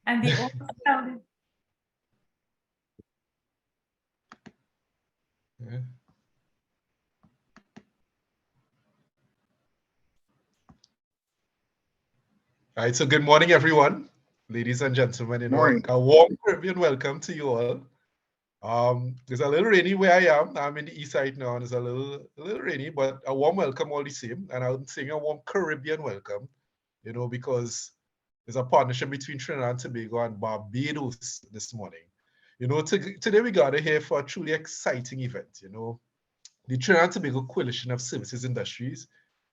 And the old sounded. Yeah. All right, so good morning, everyone, ladies and gentlemen. Morning. A warm Caribbean welcome to you all. It's a little rainy where I am. I'm in the east side now, and it's a little rainy, but a warm welcome all the same. And I'm saying a warm Caribbean welcome, because there's a partnership between Trinidad and Tobago and Barbados this morning. Today we gather here for a truly exciting event. The Trinidad and Tobago Coalition of Services Industries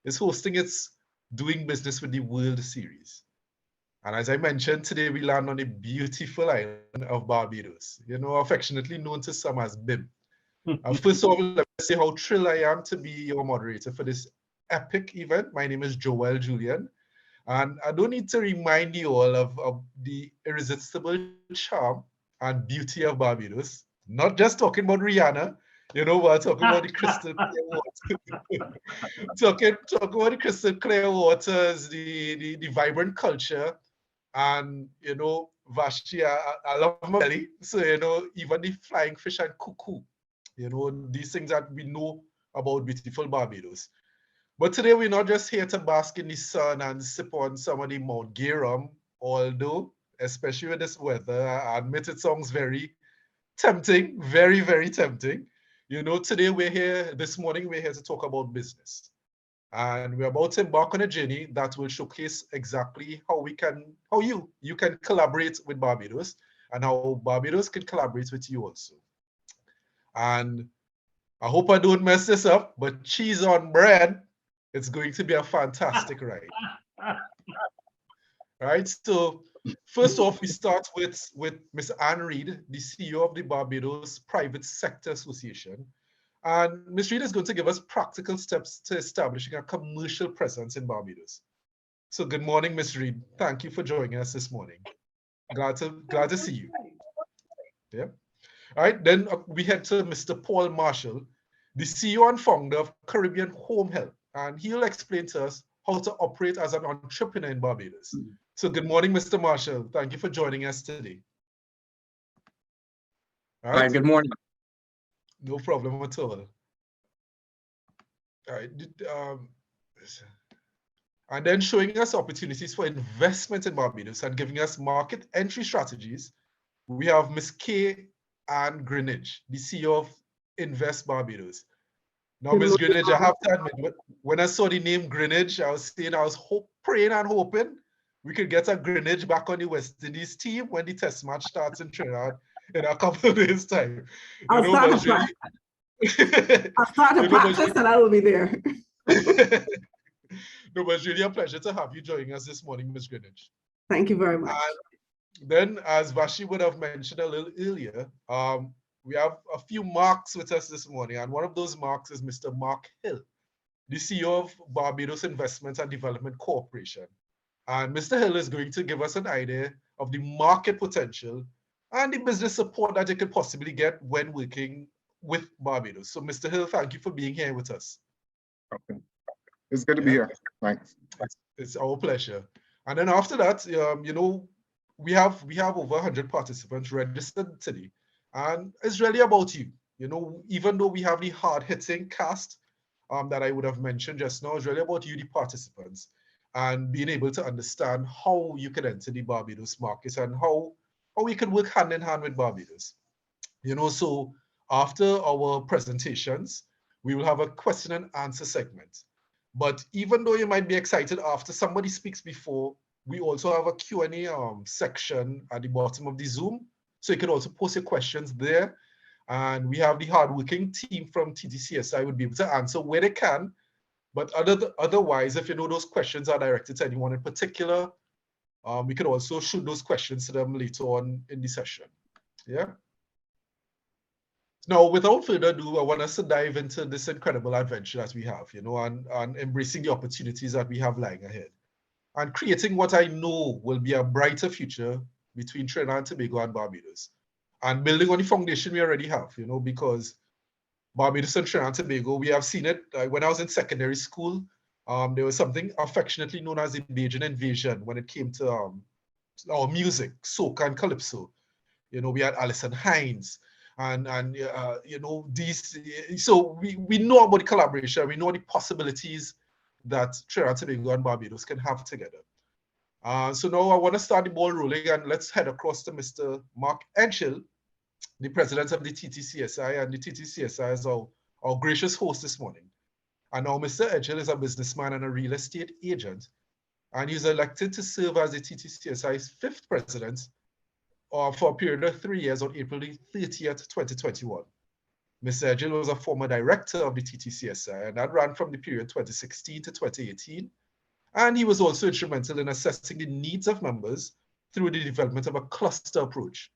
is hosting its Doing Business with the World series. And as I mentioned, today we land on the beautiful island of Barbados, affectionately known to some as BIM. First of all, let me say how thrilled I am to be your moderator for this epic event. My name is Joel Julian, and I don't need to remind you all of the irresistible charm and beauty of Barbados. Not just talking about Rihanna, we're talking about the crystal clear water. talking about the crystal clear waters, the vibrant culture, and Vashti, I love my belly. So even the flying fish and cuckoo, these things that we know about beautiful Barbados. But today we're not just here to bask in the sun and sip on some of the Mount Gay rum, although, especially with this weather, I admit it sounds very tempting, very, very tempting. Today this morning we're here to talk about business. And we're about to embark on a journey that will showcase exactly how you can collaborate with Barbados and how Barbados can collaborate with you also. And I hope I don't mess this up, but cheese on bread, it's going to be a fantastic ride. All right, so first off, we start with Ms. Anne Reid, the CEO of the Barbados Private Sector Association. And Ms. Reid is going to give us practical steps to establishing a commercial presence in Barbados. So good morning, Ms. Reid. Thank you for joining us this morning. Glad to see you. Yeah. All right, then we head to Mr. Paul Marshall, the CEO and founder of Caribbean Home Health, and he'll explain to us how to operate as an entrepreneur in Barbados. So good morning, Mr. Marshall. Thank you for joining us today. All right, good morning. No problem at all. All right. And then showing us opportunities for investment in Barbados and giving us market entry strategies, we have Ms. Kay Ann Greenidge, the CEO of Invest Barbados. Now, Ms. Greenidge, I have to admit, when I saw the name Greenidge, I was saying I was praying and hoping we could get a Greenidge back on the West Indies team when the test match starts in Trinidad in a couple of days' time. I'll start to practice and I will be there. No, but it's really a pleasure to have you joining us this morning, Ms. Greenidge. Thank you very much. And then, as Vashi would have mentioned a little earlier, we have a few marks with us this morning, and one of those marks is Mr. Mark Hill, the CEO of Barbados Investment and Development Corporation. And Mr. Hill is going to give us an idea of the market potential and the business support that you could possibly get when working with Barbados. So, Mr. Hill, thank you for being here with us. Okay. It's good to be here. Thanks. It's our pleasure. And then after that, we have over 100 participants registered today, and it's really about you. Even though we have the hard-hitting cast that I would have mentioned just now, it's really about you, the participants, and being able to understand how you can enter the Barbados market and how we can work hand in hand with Barbados. So after our presentations, we will have a question and answer segment. But even though you might be excited after somebody speaks before, we also have a Q&A section at the bottom of the Zoom. So you can also post your questions there. And we have the hardworking team from TTCSI would be able to answer where they can. But otherwise, if those questions are directed to anyone in particular, we can also shoot those questions to them later on in the session. Yeah. Now, without further ado, I want us to dive into this incredible adventure that we have, and embracing the opportunities that we have lying ahead, and creating what I know will be a brighter future between Trinidad and Tobago and Barbados, and building on the foundation we already have, because Barbados and Trinidad and Tobago, we have seen it. When I was in secondary school, there was something affectionately known as the Bajan invasion when it came to our music, soca and calypso. You know, we had Alison Hines, and you know, these. So we know about the collaboration. We know the possibilities that Trinidad, Tobago, and Barbados can have together. So now I want to start the ball rolling, and let's head across to Mr. Mark Edgell, the president of the TTCSI, and the TTCSI is our gracious host this morning. And now Mr. Edgell is a businessman and a real estate agent, and he's elected to serve as the TTCSI's fifth president for a period of 3 years on April 30th, 2021. Mr. Edgell was a former director of the TTCSI, and that ran from the period 2016 to 2018. And he was also instrumental in assessing the needs of members through the development of a cluster approach.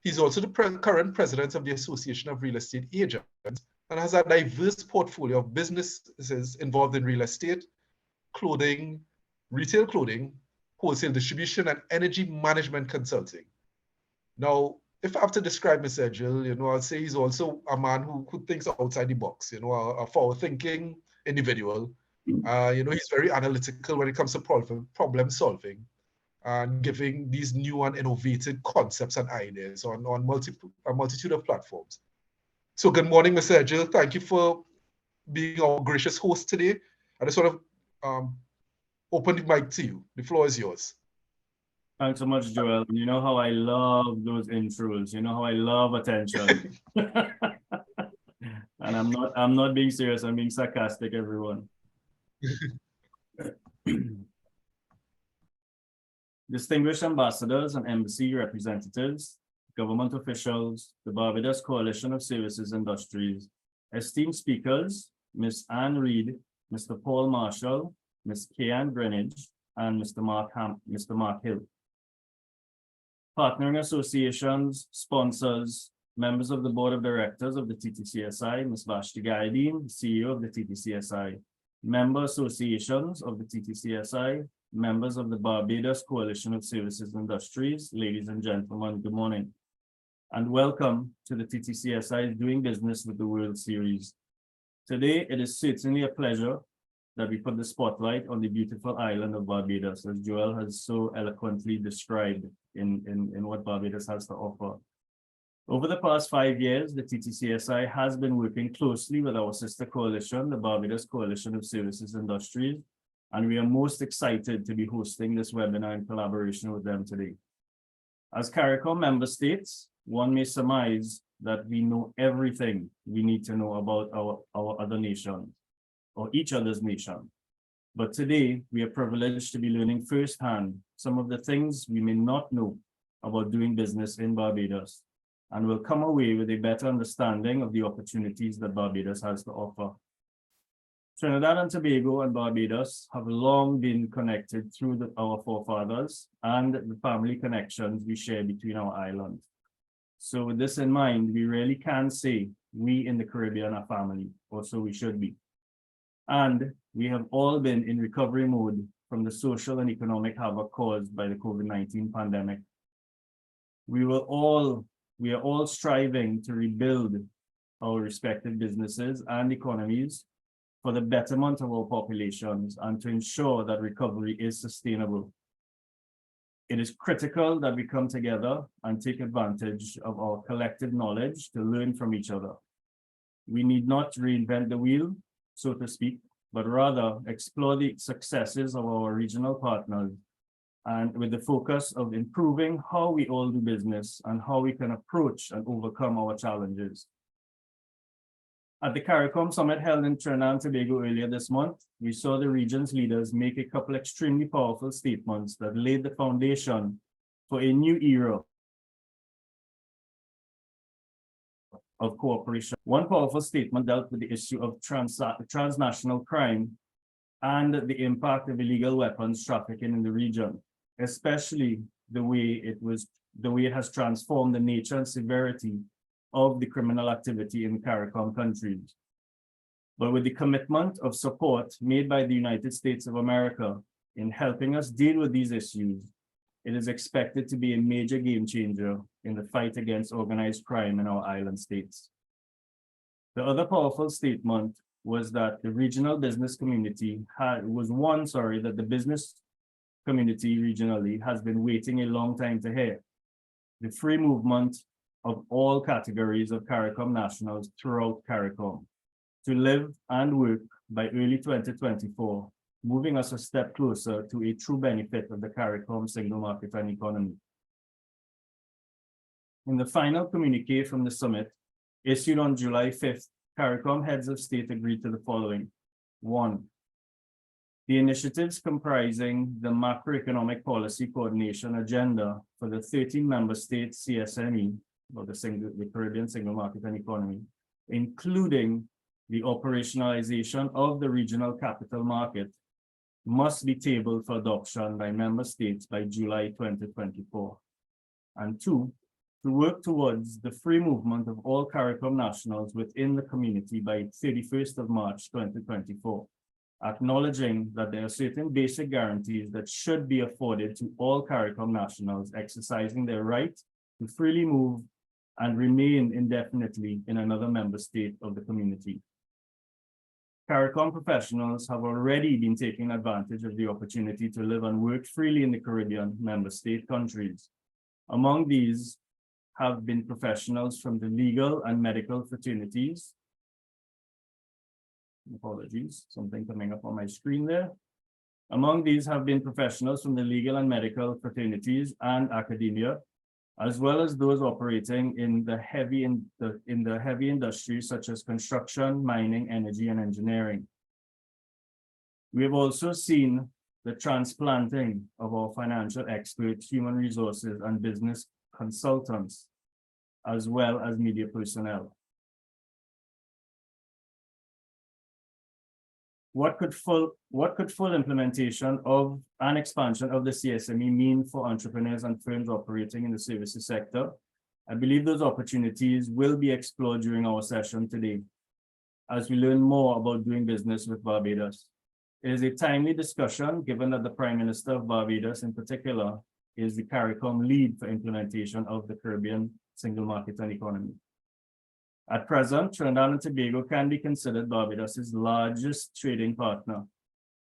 He's also the current president of the Association of Real Estate Agents and has a diverse portfolio of businesses involved in real estate, clothing, retail clothing, wholesale distribution, and energy management consulting. Now, if I have to describe Mr. Edgell, you know, I'll say he's also a man who thinks outside the box, you know, a forward-thinking individual. You know, he's very analytical when it comes to problem solving and giving these new and innovative concepts and ideas on a multitude of platforms. So good morning, Mr. Edgell. Thank you for being our gracious host today. I just want to open the mic to you. The floor is yours. Thanks so much, Joel. You know how I love those intros. You know how I love attention. And I'm not being serious, I'm being sarcastic, everyone. Distinguished ambassadors and embassy representatives, government officials, the Barbados Coalition of Services Industries, esteemed speakers, Ms. Anne Reid, Mr. Paul Marshall, Ms. Kayan Greenidge, and Mr. Mark Hill. Partnering associations, sponsors, members of the board of directors of the TTCSI, Ms. Vashti Gaideen, CEO of the TTCSI, member associations of the TTCSI, members of the Barbados Coalition of Services Industries, ladies and gentlemen, good morning, and welcome to the TTCSI Doing Business with the World Series. Today, it is certainly a pleasure that we put the spotlight on the beautiful island of Barbados, as Joel has so eloquently described in what Barbados has to offer. Over the past 5 years, the TTCSI has been working closely with our sister coalition, the Barbados Coalition of Services Industries, and we are most excited to be hosting this webinar in collaboration with them today. As CARICOM member states, one may surmise that we know everything we need to know about our other nations, or each other's nation. But today, we are privileged to be learning firsthand some of the things we may not know about doing business in Barbados, and will come away with a better understanding of the opportunities that Barbados has to offer. Trinidad and Tobago and Barbados have long been connected through our forefathers and the family connections we share between our islands. So with this in mind, we really can say we in the Caribbean are family, or so we should be. And we have all been in recovery mode from the social and economic havoc caused by the COVID-19 pandemic. We are all striving to rebuild our respective businesses and economies for the betterment of our populations and to ensure that recovery is sustainable. It is critical that we come together and take advantage of our collective knowledge to learn from each other. We need not reinvent the wheel, so to speak, but rather explore the successes of our regional partners, and with the focus of improving how we all do business and how we can approach and overcome our challenges. At the CARICOM Summit held in Trinidad and Tobago earlier this month, we saw the region's leaders make a couple extremely powerful statements that laid the foundation for a new era of cooperation. One powerful statement dealt with the issue of transnational crime and the impact of illegal weapons trafficking in the region, especially the way it has transformed the nature and severity of the criminal activity in CARICOM countries. But with the commitment of support made by the United States of America in helping us deal with these issues, it is expected to be a major game changer in the fight against organized crime in our island states. The other powerful statement was that the regional business community that the business community regionally has been waiting a long time to hear. The free movement of all categories of CARICOM nationals throughout CARICOM to live and work by early 2024, moving us a step closer to a true benefit of the CARICOM single market and economy. In the final communique from the summit, issued on July 5th, CARICOM heads of state agreed to the following. 1. The initiatives comprising the macroeconomic policy coordination agenda for the 13 member states CSME, or the Caribbean Single Market and Economy, including the operationalization of the regional capital market, must be tabled for adoption by member states by July 2024. And 2, to work towards the free movement of all CARICOM nationals within the community by 31st of March 2024, acknowledging that there are certain basic guarantees that should be afforded to all CARICOM nationals exercising their right to freely move and remain indefinitely in another member state of the community. CARICOM professionals have already been taking advantage of the opportunity to live and work freely in the Caribbean member state countries. Among these have been professionals from the legal and medical fraternities. Apologies, something coming up on my screen there. Among these have been professionals from the legal and medical fraternities and academia, as well as those operating in the heavy industries such as construction, mining, energy, and engineering. We have also seen the transplanting of our financial experts, human resources, and business consultants, as well as media personnel. What could full implementation of an expansion of the CSME mean for entrepreneurs and firms operating in the services sector? I believe those opportunities will be explored during our session today as we learn more about doing business with Barbados. It is a timely discussion given that the Prime Minister of Barbados in particular is the CARICOM lead for implementation of the Caribbean single market and economy. At present, Trinidad and Tobago can be considered Barbados's largest trading partner.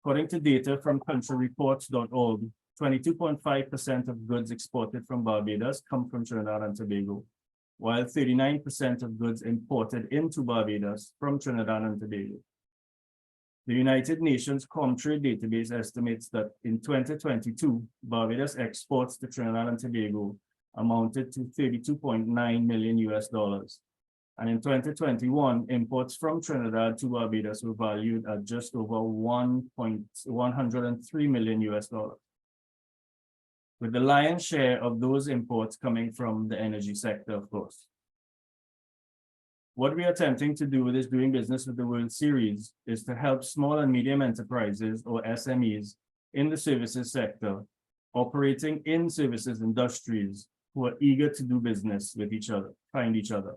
According to data from countryreports.org, 22.5% of goods exported from Barbados come from Trinidad and Tobago, while 39% of goods imported into Barbados from Trinidad and Tobago. The United Nations Comtrade database estimates that in 2022, Barbados exports to Trinidad and Tobago amounted to $32.9 million. And in 2021, imports from Trinidad to Barbados were valued at just over $103 million. With the lion's share of those imports coming from the energy sector, of course. What we are attempting to do with this Doing Business with the World series is to help small and medium enterprises, or SMEs, in the services sector, operating in services industries who are eager to do business with each other, find each other.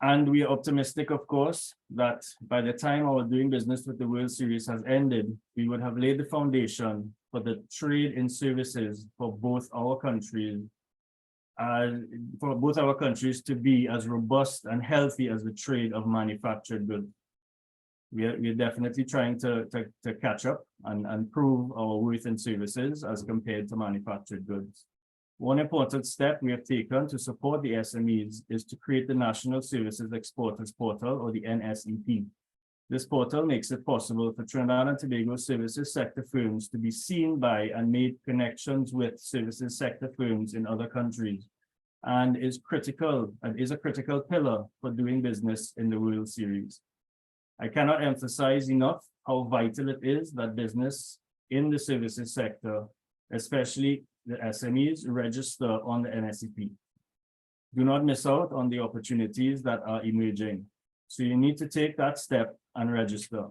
And we are optimistic, of course, that by the time our Doing Business with the World series has ended, we would have laid the foundation for the trade in services for both our countries, to be as robust and healthy as the trade of manufactured goods. We are definitely trying to catch up and prove our worth in services as compared to manufactured goods. One important step we have taken to support the SMEs is to create the National Services Exporters Portal, or the NSEP. This portal makes it possible for Trinidad and Tobago services sector firms to be seen by and made connections with services sector firms in other countries, and is a critical pillar for doing business in the World Series. I cannot emphasize enough how vital it is that business in the services sector, especially the SMEs, register on the NSEP. Do not miss out on the opportunities that are emerging. So you need to take that step and register.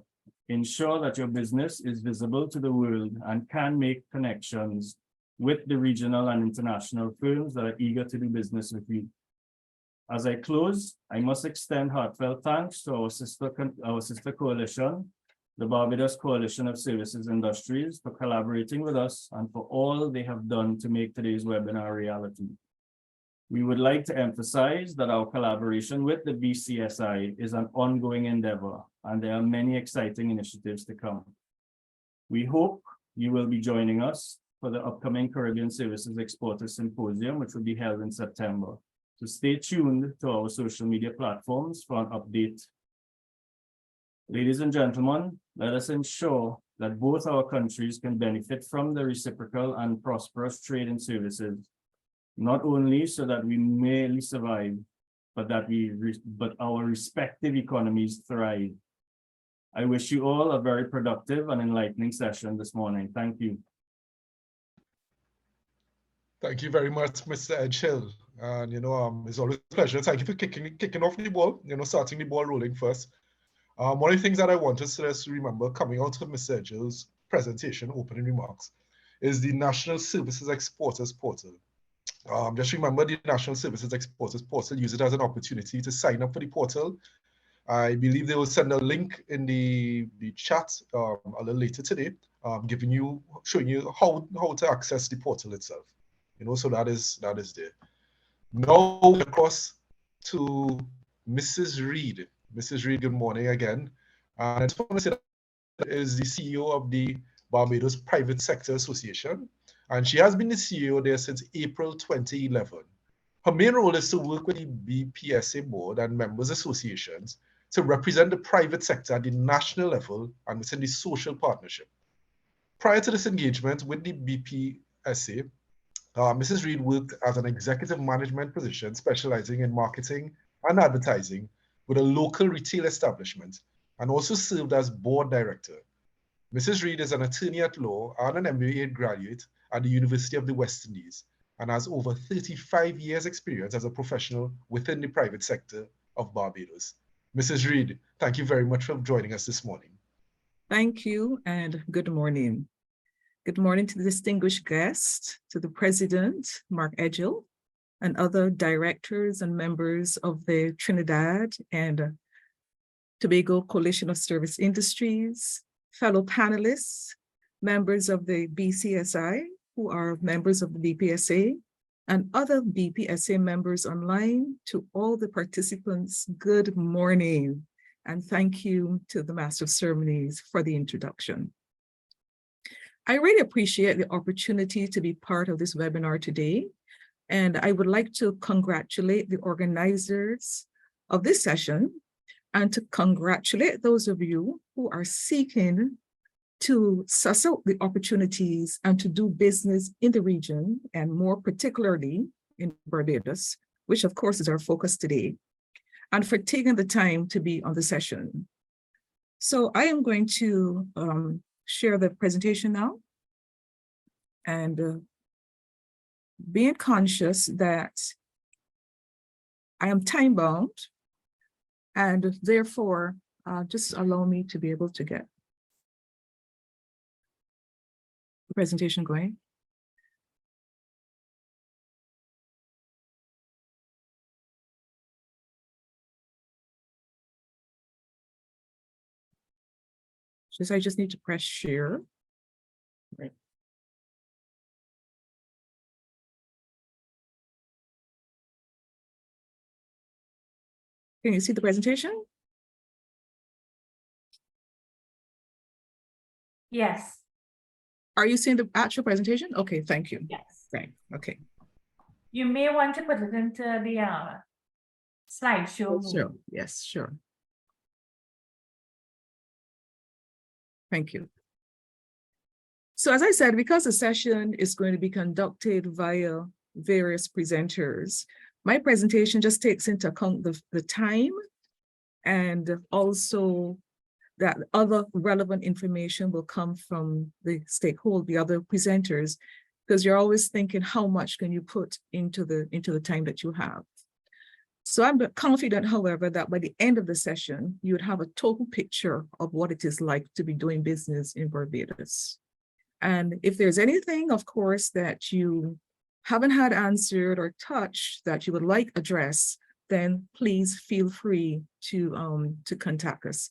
Ensure that your business is visible to the world and can make connections with the regional and international firms that are eager to do business with you. As I close, I must extend heartfelt thanks to our sister coalition, the Barbados Coalition of Services Industries, for collaborating with us and for all they have done to make today's webinar a reality. We would like to emphasize that our collaboration with the BCSI is an ongoing endeavor, and there are many exciting initiatives to come. We hope you will be joining us for the upcoming Caribbean Services Exporters Symposium, which will be held in September. So stay tuned to our social media platforms for an update. Ladies and gentlemen, let us ensure that both our countries can benefit from the reciprocal and prosperous trade and services, not only so that we merely survive, but that our respective economies thrive. I wish you all a very productive and enlightening session this morning. Thank you. Thank you very much, Mr. Edgehill. And it's always a pleasure. Thank you for kicking off the ball, starting the ball rolling first. One of the things that I want us to remember coming out of Mr. Edgehill's presentation, opening remarks, is the National Services Exporters Portal. Just remember the National Services Exporters Portal, use it as an opportunity to sign up for the portal. I believe they will send a link in the chat a little later today, showing you how to access the portal itself. So that is there. Now across to Mrs. Reid. Mrs. Reid, good morning again. And I just want to say that is the CEO of the Barbados Private Sector Association, and she has been the CEO there since April 2011. Her main role is to work with the BPSA board and members associations to represent the private sector at the national level and within the social partnership. Prior to this engagement with the BPSA, Mrs. Reid worked as an executive management position specializing in marketing and advertising with a local retail establishment, and also served as board director. Mrs. Reid is an attorney at law and an MBA graduate at the University of the West Indies, and has over 35 years experience as a professional within the private sector of Barbados. Mrs. Reid, thank you very much for joining us this morning. Thank you and good morning. Good morning to the distinguished guests, to the President, Mark Edgehill, and other directors and members of the Trinidad and Tobago Coalition of Service Industries, fellow panelists, members of the BCSI, who are members of the BPSA, and other BPSA members online. To all the participants, good morning, and thank you to the Master of Ceremonies for the introduction. I really appreciate the opportunity to be part of this webinar today, and I would like to congratulate the organizers of this session and to congratulate those of you who are seeking to suss out the opportunities and to do business in the region, and more particularly in Barbados, which of course is our focus today, and for taking the time to be on the session. So I am going to share the presentation now, and being conscious that I am time bound, and therefore just allow me to be able to get the presentation going. I just need to press share. Right. Can you see the presentation? Yes. Are you seeing the actual presentation? Okay, thank you. Yes. Right, okay. You may want to put it into the slideshow. Sure, yes, sure. Thank you. So as I said, because the session is going to be conducted via various presenters, my presentation just takes into account the time, and also that other relevant information will come from the other presenters, because you're always thinking how much can you put into the time that you have. So I'm confident, however, that by the end of the session, you would have a total picture of what it is like to be doing business in Barbados. And if there's anything, of course, that you haven't had answered or touched that you would like addressed, then please feel free to contact us.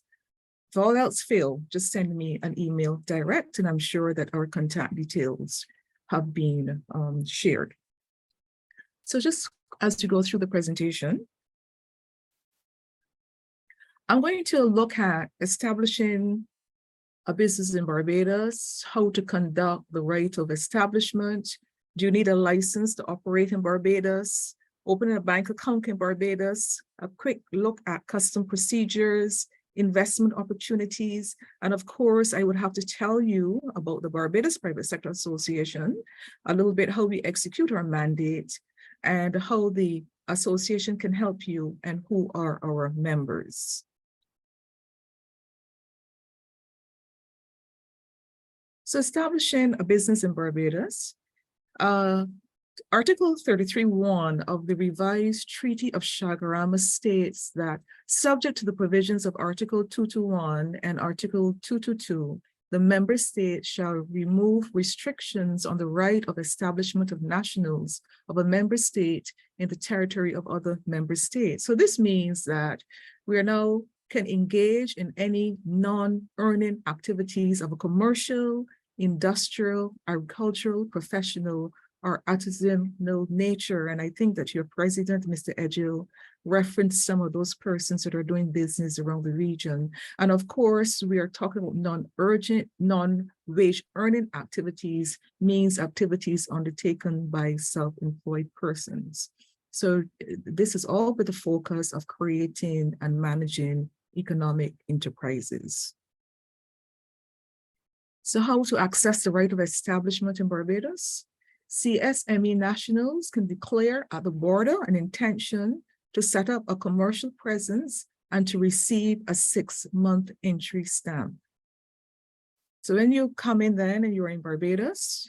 If all else fail, just send me an email direct, and I'm sure that our contact details have been shared. So just as you go through the presentation, I'm going to look at establishing a business in Barbados, how to conduct the right of establishment. Do you need a license to operate in Barbados? Opening a bank account in Barbados, a quick look at custom procedures, investment opportunities. And of course, I would have to tell you about the Barbados Private Sector Association, a little bit how we execute our mandate and how the association can help you and who are our members. So establishing a business in Barbados, Article 33(1) of the revised Treaty of Chagarama states that subject to the provisions of Article 221 and Article 222, the member state shall remove restrictions on the right of establishment of nationals of a member state in the territory of other member states. So this means that we are now can engage in any non-earning activities of a commercial, industrial, agricultural, professional, or artisanal nature. And I think that your president, Mr. Edgell, referenced some of those persons that are doing business around the region. And of course, we are talking about non-urgent, non-wage earning activities, means activities undertaken by self-employed persons. So this is all with the focus of creating and managing economic enterprises. So how to access the right of establishment in Barbados? CSME nationals can declare at the border an intention to set up a commercial presence and to receive a 6-month entry stamp. So when you come in then and you're in Barbados,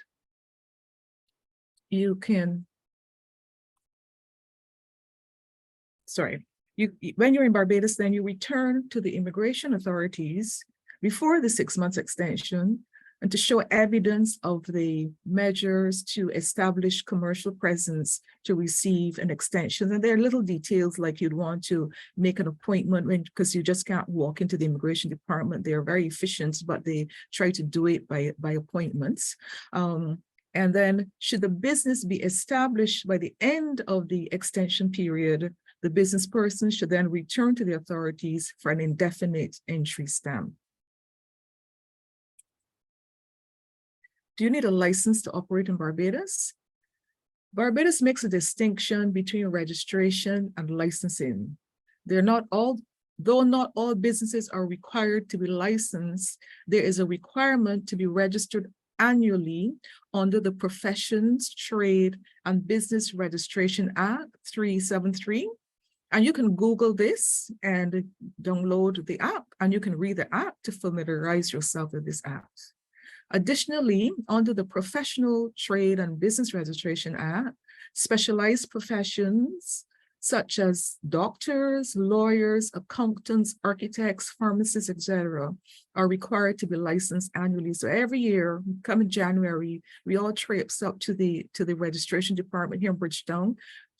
you can, when you're in Barbados, then you return to the immigration authorities before the 6 months extension and to show evidence of the measures to establish commercial presence to receive an extension. And there are little details like you'd want to make an appointment because you just can't walk into the immigration department. They are very efficient, but they try to do it by appointments. And then should the business be established by the end of the extension period, the business person should then return to the authorities for an indefinite entry stamp. Do you need a license to operate in Barbados? Barbados makes a distinction between registration and licensing. They're not all, though not all businesses are required to be licensed, there is a requirement to be registered annually under the Professions, Trade, and Business Registration Act 373. And you can Google this and download the app, and you can read the app to familiarize yourself with this app. Additionally, under the Professional Trade and Business Registration Act, specialized professions such as doctors, lawyers, accountants, architects, pharmacists, etc., are required to be licensed annually. So every year, coming January, we all traipse up to the registration department here in Bridgetown.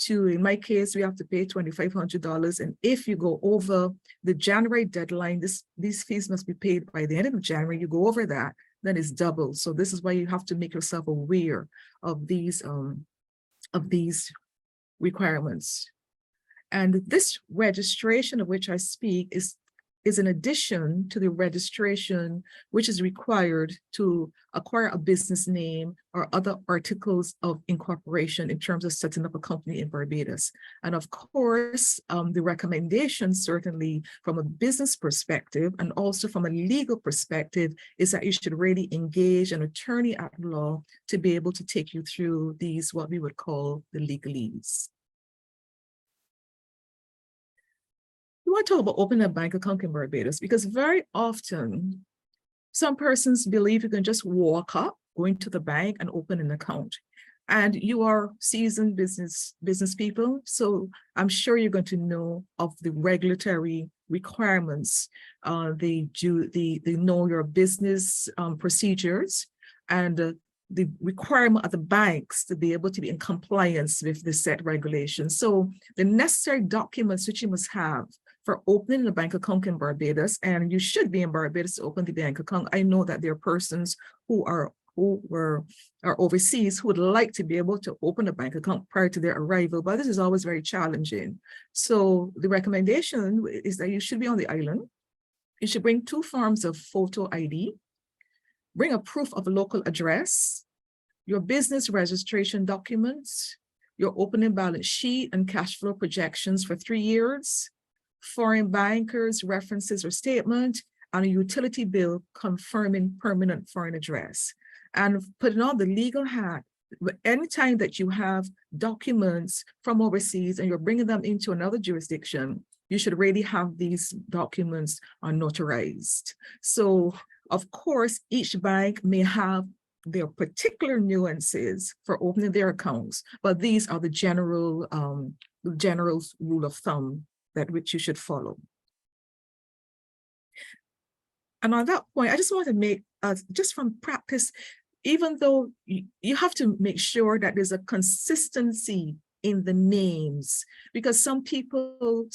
In my case, we have to pay $2,500. And if you go over the January deadline, these fees must be paid by the end of January. You go over that, then it's double. So this is why you have to make yourself aware of these requirements. And this registration of which I speak is in addition to the registration which is required to acquire a business name or other articles of incorporation in terms of setting up a company in Barbados. And of course, the recommendation certainly from a business perspective and also from a legal perspective is that you should really engage an attorney at law to be able to take you through these, what we would call the legalese. We want to talk about opening a bank account in Barbados because very often some persons believe you can just walk up, go into the bank and open an account. And you are seasoned business people, so I'm sure you're going to know of the regulatory requirements, the know your business procedures, and the requirement of the banks to be able to be in compliance with the set regulations. So the necessary documents which you must have for opening a bank account in Barbados, and you should be in Barbados to open the bank account. I know that there are persons who are overseas who would like to be able to open a bank account prior to their arrival, but this is always very challenging. So the recommendation is that you should be on the island. You should bring 2 forms of photo ID, Bring a proof of local address, your business registration documents, your opening balance sheet and cash flow projections for 3 years, foreign bankers, references or statement, and a utility bill confirming permanent foreign address. And putting on the legal hat, anytime that you have documents from overseas and you're bringing them into another jurisdiction, you should really have these documents notarized. So, of course, each bank may have their particular nuances for opening their accounts, but these are the general rule of thumb that which you should follow. And on that point, I just want to make, just from practice, even though you have to make sure that there's a consistency in the names, because some people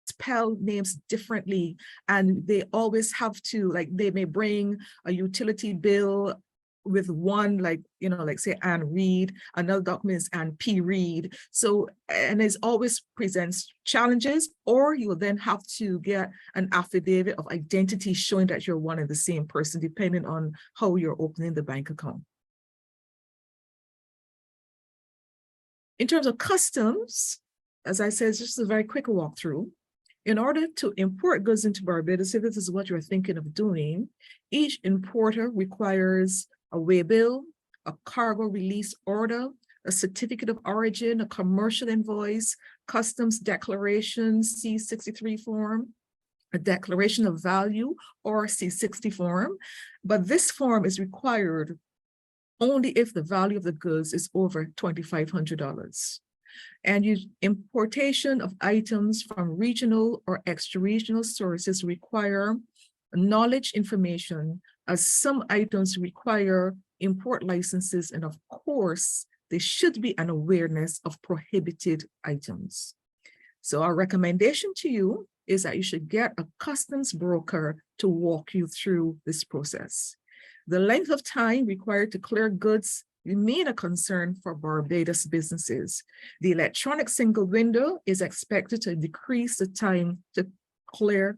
spell names differently and they always have to, like, they may bring a utility bill with one, like, you know, like say Anne Reed, another document is Anne P. Reed. So, and it always presents challenges, or you will then have to get an affidavit of identity showing that you're one and the same person, depending on how you're opening the bank account. In terms of customs, as I said, just a very quick walkthrough. In order to import goods into Barbados, if this is what you're thinking of doing, each importer requires a waybill, a cargo release order, a certificate of origin, a commercial invoice, customs declaration, C63 form, a declaration of value or C60 form. But this form is required only if the value of the goods is over $2,500. And importation of items from regional or extra-regional sources require knowledge information, as some items require import licenses, and of course, there should be an awareness of prohibited items. So our recommendation to you is that you should get a customs broker to walk you through this process. The length of time required to clear goods remain a concern for Barbados businesses. The electronic single window is expected to decrease the time to clear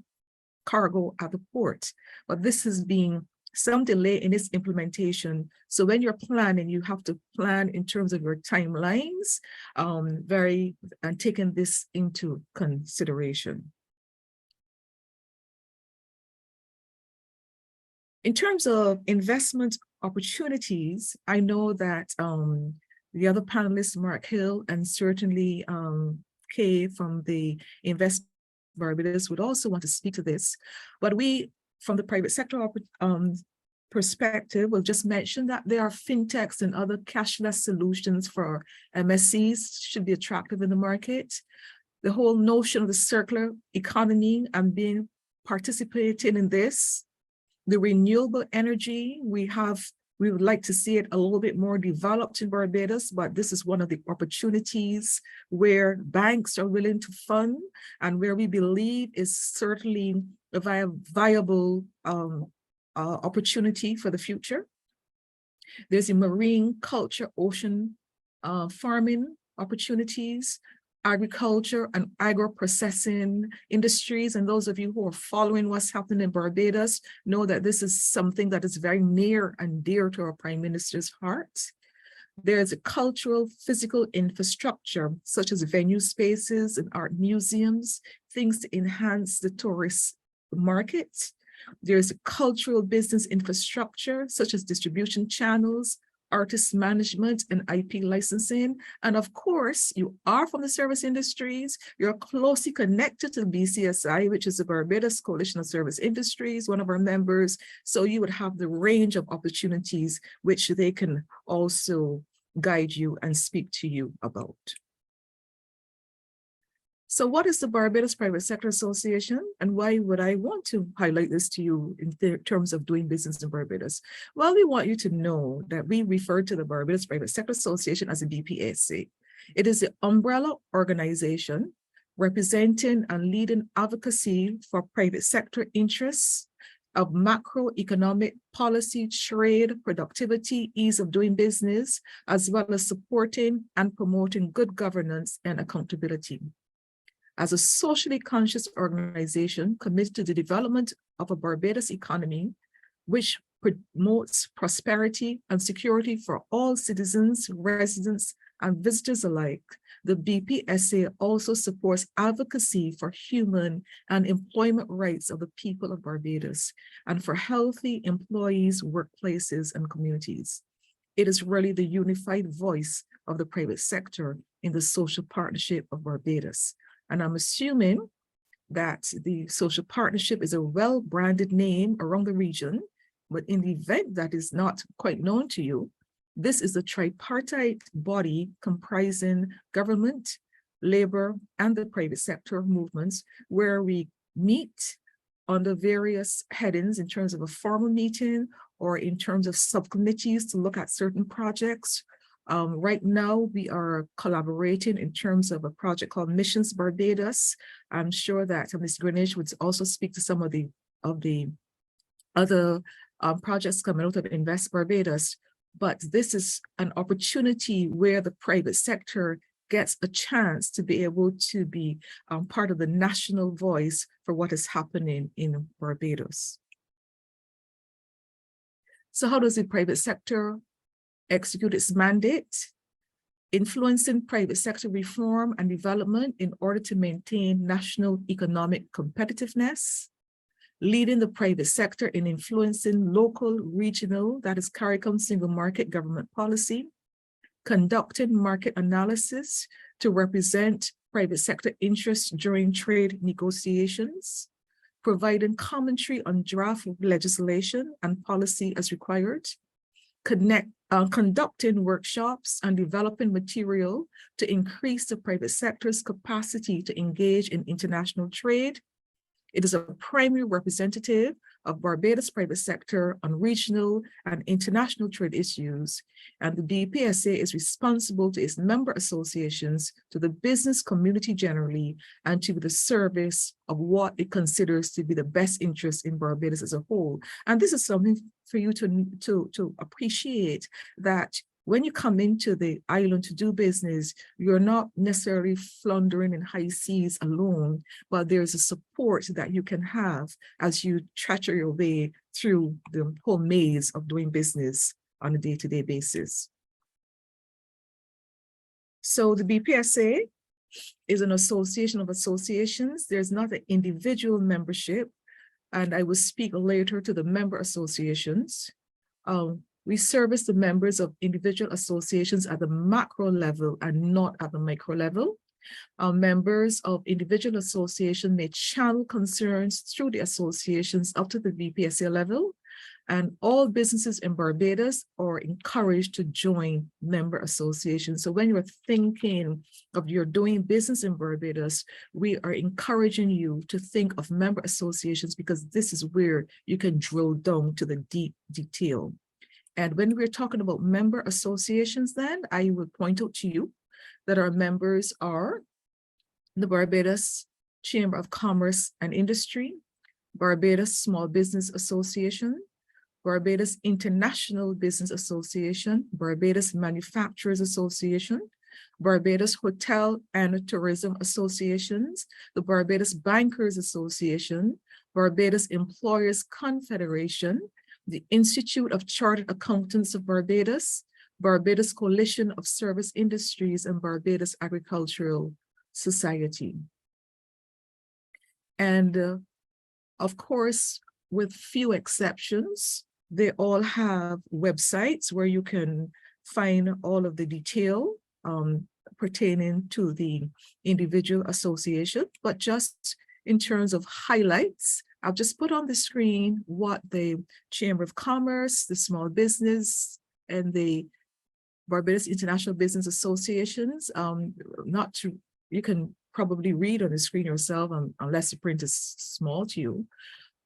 cargo at the port, but this has been some delay in its implementation. So when you're planning, you have to plan in terms of your timelines, and taking this into consideration. In terms of investment opportunities, I know that the other panelists, Mark Hill and certainly Kay from the Invest Barbados, would also want to speak to this. But we, from the private sector perspective, will just mention that there are fintechs and other cashless solutions for MSCs should be attractive in the market. The whole notion of the circular economy and participating in this. The renewable energy, we would like to see it a little bit more developed in Barbados, but this is one of the opportunities where banks are willing to fund and where we believe is certainly a viable opportunity for the future. There's a marine culture, ocean farming opportunities, agriculture and agro-processing industries. And those of you who are following what's happening in Barbados know that this is something that is very near and dear to our Prime Minister's heart. There's a cultural, physical infrastructure, such as venue spaces and art museums, things to enhance the tourist market. There's a cultural business infrastructure, such as distribution channels, artist management and IP licensing. And of course, you are from the service industries, you're closely connected to the BCSI, which is the Barbados Coalition of Service Industries, one of our members. So you would have the range of opportunities which they can also guide you and speak to you about. So what is the Barbados Private Sector Association, and why would I want to highlight this to you in terms of doing business in Barbados? Well, we want you to know that we refer to the Barbados Private Sector Association as a BPSA. It is the umbrella organization representing and leading advocacy for private sector interests of macroeconomic policy, trade, productivity, ease of doing business, as well as supporting and promoting good governance and accountability. As a socially conscious organization committed to the development of a Barbados economy, which promotes prosperity and security for all citizens, residents, and visitors alike. The BPSA also supports advocacy for human and employment rights of the people of Barbados and for healthy employees, workplaces, and communities. It is really the unified voice of the private sector in the social partnership of Barbados. And I'm assuming that the social partnership is a well-branded name around the region, but in the event that is not quite known to you, this is a tripartite body comprising government, labor, and the private sector movements, where we meet under various headings in terms of a formal meeting or in terms of subcommittees to look at certain projects. Right now, we are collaborating in terms of a project called Missions Barbados. I'm sure that Ms. Greenwich would also speak to some of the other projects coming out of Invest Barbados. But this is an opportunity where the private sector gets a chance to be able to be part of the national voice for what is happening in Barbados. So how does the private sector execute its mandate? Influencing private sector reform and development in order to maintain national economic competitiveness, leading the private sector in influencing local, regional, that is CARICOM single market government policy, conducting market analysis to represent private sector interests during trade negotiations, providing commentary on draft legislation and policy as required, conducting workshops and developing material to increase the private sector's capacity to engage in international trade. It is a primary representative of Barbados private sector on regional and international trade issues, and the BPSA is responsible to its member associations, to the business community generally, and to the service of what it considers to be the best interest in Barbados as a whole. And this is something for you to appreciate, that when you come into the island to do business, you're not necessarily floundering in high seas alone, but there's a support that you can have as you treasure your way through the whole maze of doing business on a day-to-day basis. So the BPSA is an association of associations. There's not an individual membership, and I will speak later to the member associations. We service the members of individual associations at the macro level and not at the micro level. Our members of individual association may channel concerns through the associations up to the BPSA level, and all businesses in Barbados are encouraged to join member associations. So when you're thinking of you're doing business in Barbados, we are encouraging you to think of member associations, because this is where you can drill down to the deep detail. And when we're talking about member associations, then I would point out to you that our members are the Barbados Chamber of Commerce and Industry, Barbados Small Business Association, Barbados International Business Association, Barbados Manufacturers Association, Barbados Hotel and Tourism Associations, the Barbados Bankers Association, Barbados Employers Confederation, the Institute of Chartered Accountants of Barbados, Barbados Coalition of Service Industries, and Barbados Agricultural Society. And of course, with few exceptions, they all have websites where you can find all of the detail pertaining to the individual association. But just in terms of highlights, I'll just put on the screen what the Chamber of Commerce, the Small Business, and the Barbados International Business Associations, you can probably read on the screen yourself unless the print is small to you.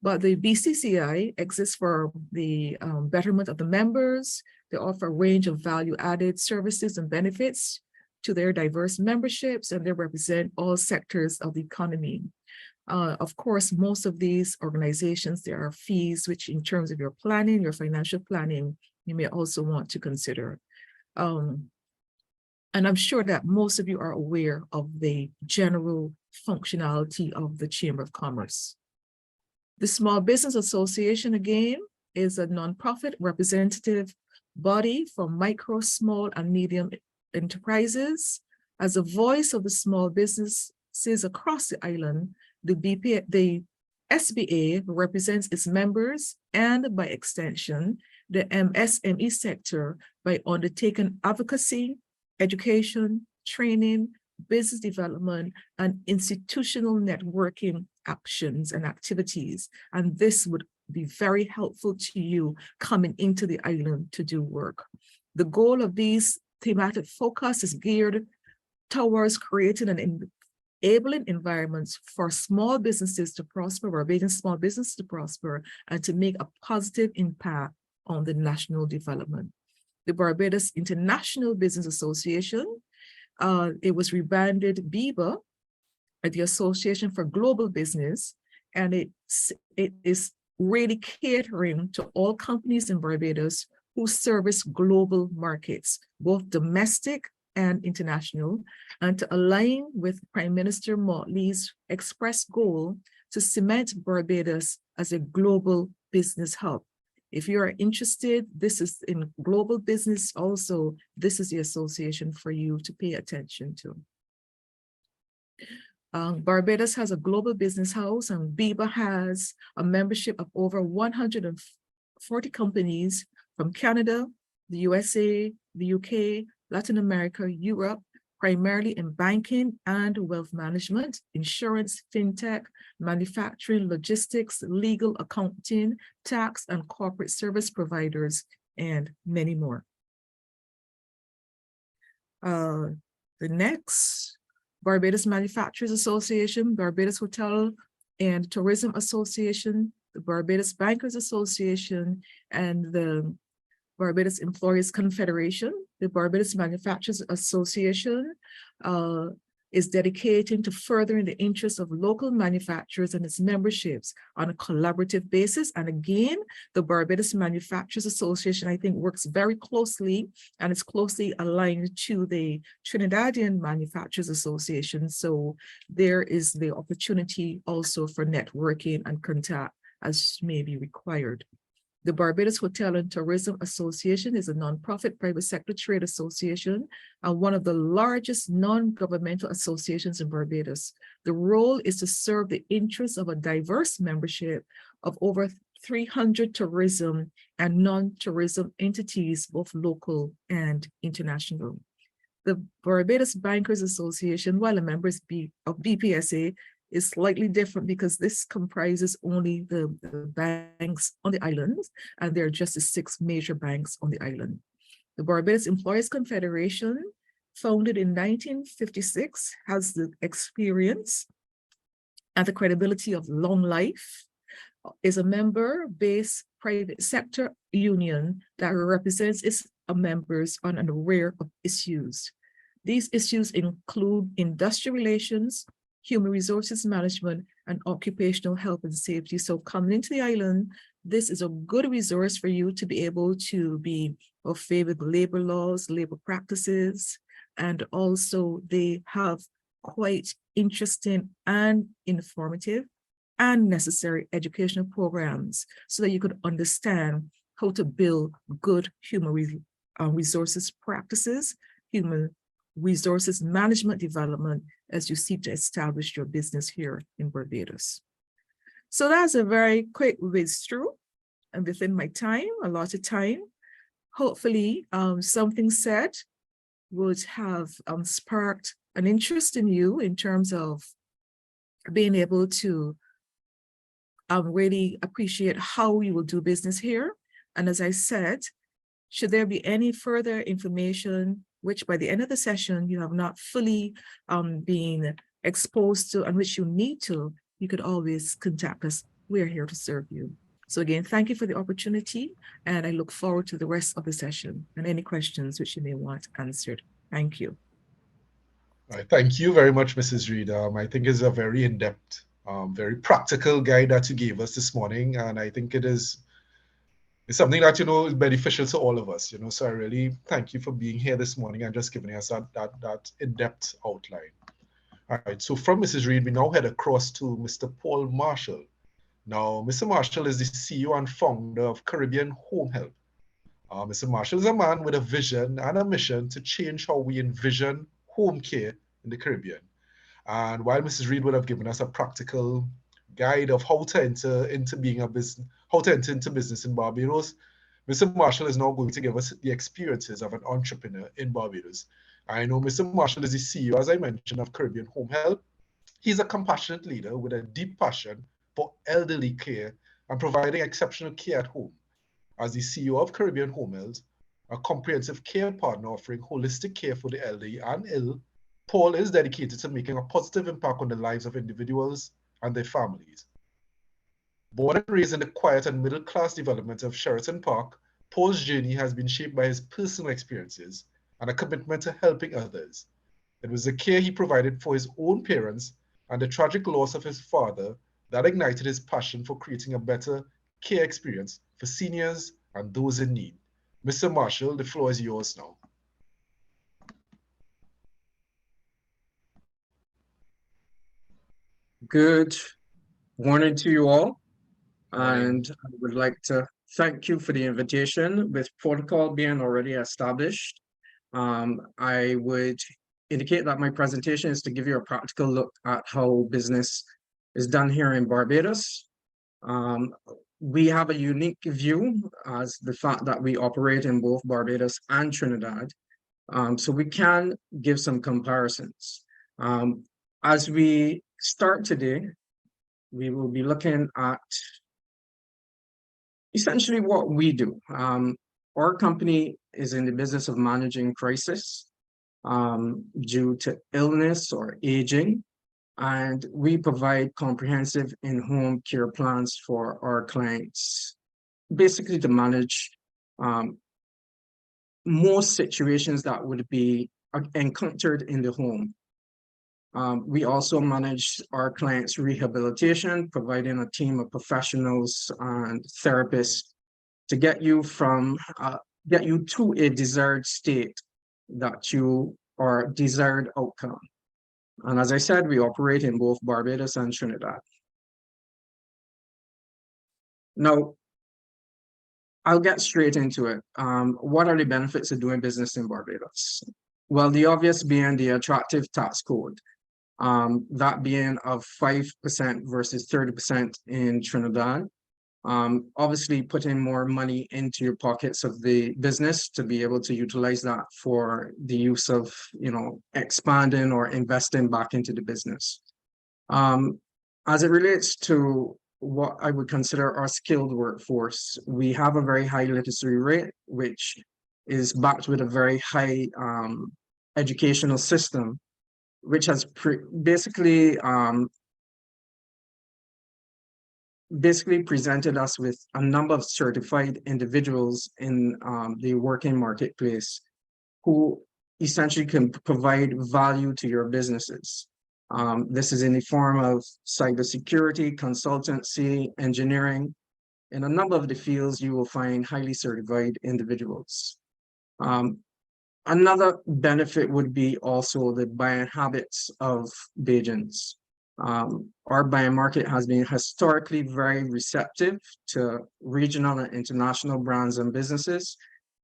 But the BCCI exists for the betterment of the members. They offer a range of value-added services and benefits to their diverse memberships, and they represent all sectors of the economy. Of course, most of these organizations, there are fees, which in terms of your planning, your financial planning, you may also want to consider. And I'm sure that most of you are aware of the general functionality of the Chamber of Commerce. The Small Business Association, again, is a nonprofit representative body for micro, small, and medium enterprises. As a voice of the small businesses across the island, the SBA represents its members and, by extension, the MSME sector by undertaking advocacy, education, training, business development, and institutional networking actions and activities. And this would be very helpful to you coming into the island to do work. The goal of these thematic focus is geared towards creating an enabling environments for small businesses to prosper, Barbadian small businesses to prosper, and to make a positive impact on the national development. The Barbados International Business Association, it was rebranded BIBA, the Association for Global Business, and it is really catering to all companies in Barbados who service global markets, both domestic and international, and to align with Prime Minister Motley's express goal to cement Barbados as a global business hub. If you are interested, this is in global business also, this is the association for you to pay attention to. Barbados has a global business house, and BIBA has a membership of over 140 companies from Canada, the USA, the UK, Latin America, Europe, primarily in banking and wealth management, insurance, fintech, manufacturing, logistics, legal, accounting, tax, and corporate service providers, and many more. The next, Barbados Manufacturers Association, Barbados Hotel and Tourism Association, the Barbados Bankers Association, and the Barbados Employees Confederation. The Barbados Manufacturers Association is dedicated to furthering the interests of local manufacturers and its memberships on a collaborative basis. And again, the Barbados Manufacturers Association, I think, works very closely and is closely aligned to the Trinidadian Manufacturers Association. So there is the opportunity also for networking and contact as may be required. The Barbados Hotel and Tourism Association is a nonprofit private sector trade association and one of the largest non-governmental associations in Barbados. The role is to serve the interests of a diverse membership of over 300 tourism and non-tourism entities, both local and international. The Barbados Bankers Association, while a member of BPSA, is slightly different because this comprises only the banks on the island, and there are just the 6 major banks on the island. The Barbados Employees Confederation, founded in 1956, has the experience and the credibility of long life, is a member-based private sector union that represents its members on an array of issues. These issues include industrial relations, human resources management, and occupational health and safety. So coming into the island, this is a good resource for you to be able to be au fait with labor laws, labor practices, and also they have quite interesting and informative and necessary educational programs so that you could understand how to build good human resources practices, human resources management development as you seek to establish your business here in Barbados. So that's a very quick whiz through and within my time, a lot of time. Hopefully something said would have sparked an interest in you in terms of being able to really appreciate how you will do business here. And as I said, should there be any further information which by the end of the session you have not fully been exposed to and which you need to, you could always contact us. We're here to serve you. So again, thank you for the opportunity, and I look forward to the rest of the session and any questions which you may want answered. Thank you. All right, thank you very much, Mrs. Reid. I think it's a very in-depth, very practical guide that you gave us this morning, and I think it's something that, is beneficial to all of us, so I really thank you for being here this morning and just giving us that in-depth outline. All right, so from Mrs. Reid, we now head across to Mr. Paul Marshall, Now, Mr. Marshall is the CEO and founder of Caribbean Home Help. Mr. Marshall is a man with a vision and a mission to change how we envision home care in the Caribbean. And while Mrs. Reed would have given us a practical guide of how to enter into business in Barbados, Mr. Marshall is now going to give us the experiences of an entrepreneur in Barbados. I know Mr. Marshall is the CEO, as I mentioned, of Caribbean Home Help. He's a compassionate leader with a deep passion for elderly care and providing exceptional care at home. As the CEO of Caribbean Home Health, a comprehensive care partner offering holistic care for the elderly and ill, Paul is dedicated to making a positive impact on the lives of individuals and their families. Born and raised in the quiet and middle-class development of Sheraton Park, Paul's journey has been shaped by his personal experiences and a commitment to helping others. It was the care he provided for his own parents and the tragic loss of his father that ignited his passion for creating a better care experience for seniors and those in need. Mr. Marshall, the floor is yours now. Good morning to you all, Morning. and I would like to thank you for the invitation. With protocol being already established, I would indicate that my presentation is to give you a practical look at how business is done here in Barbados. We have a unique view as the fact that we operate in both Barbados and Trinidad, so we can give some comparisons. As we start today, we will be looking at essentially what we do. Our company is in the business of managing crisis due to illness or aging, and we provide comprehensive in-home care plans for our clients, basically to manage most situations that would be encountered in the home. We also manage our clients' rehabilitation, providing a team of professionals and therapists to get you to a desired state that you are desired outcome. And as I said, we operate in both Barbados and Trinidad. Now, I'll get straight into it. What are the benefits of doing business in Barbados? Well, the obvious being the attractive tax code, that being of 5% versus 30% in Trinidad. Obviously putting more money into your pockets of the business to be able to utilize that for the use of, expanding or investing back into the business. As it relates to what I would consider our skilled workforce, we have a very high literacy rate, which is backed with a very high educational system, which has basically presented us with a number of certified individuals in the working marketplace who essentially can provide value to your businesses. This is in the form of cybersecurity, consultancy, engineering. In a number of the fields, you will find highly certified individuals. Another benefit would be also the buying habits of Bajans. Our buying market has been historically very receptive to regional and international brands and businesses.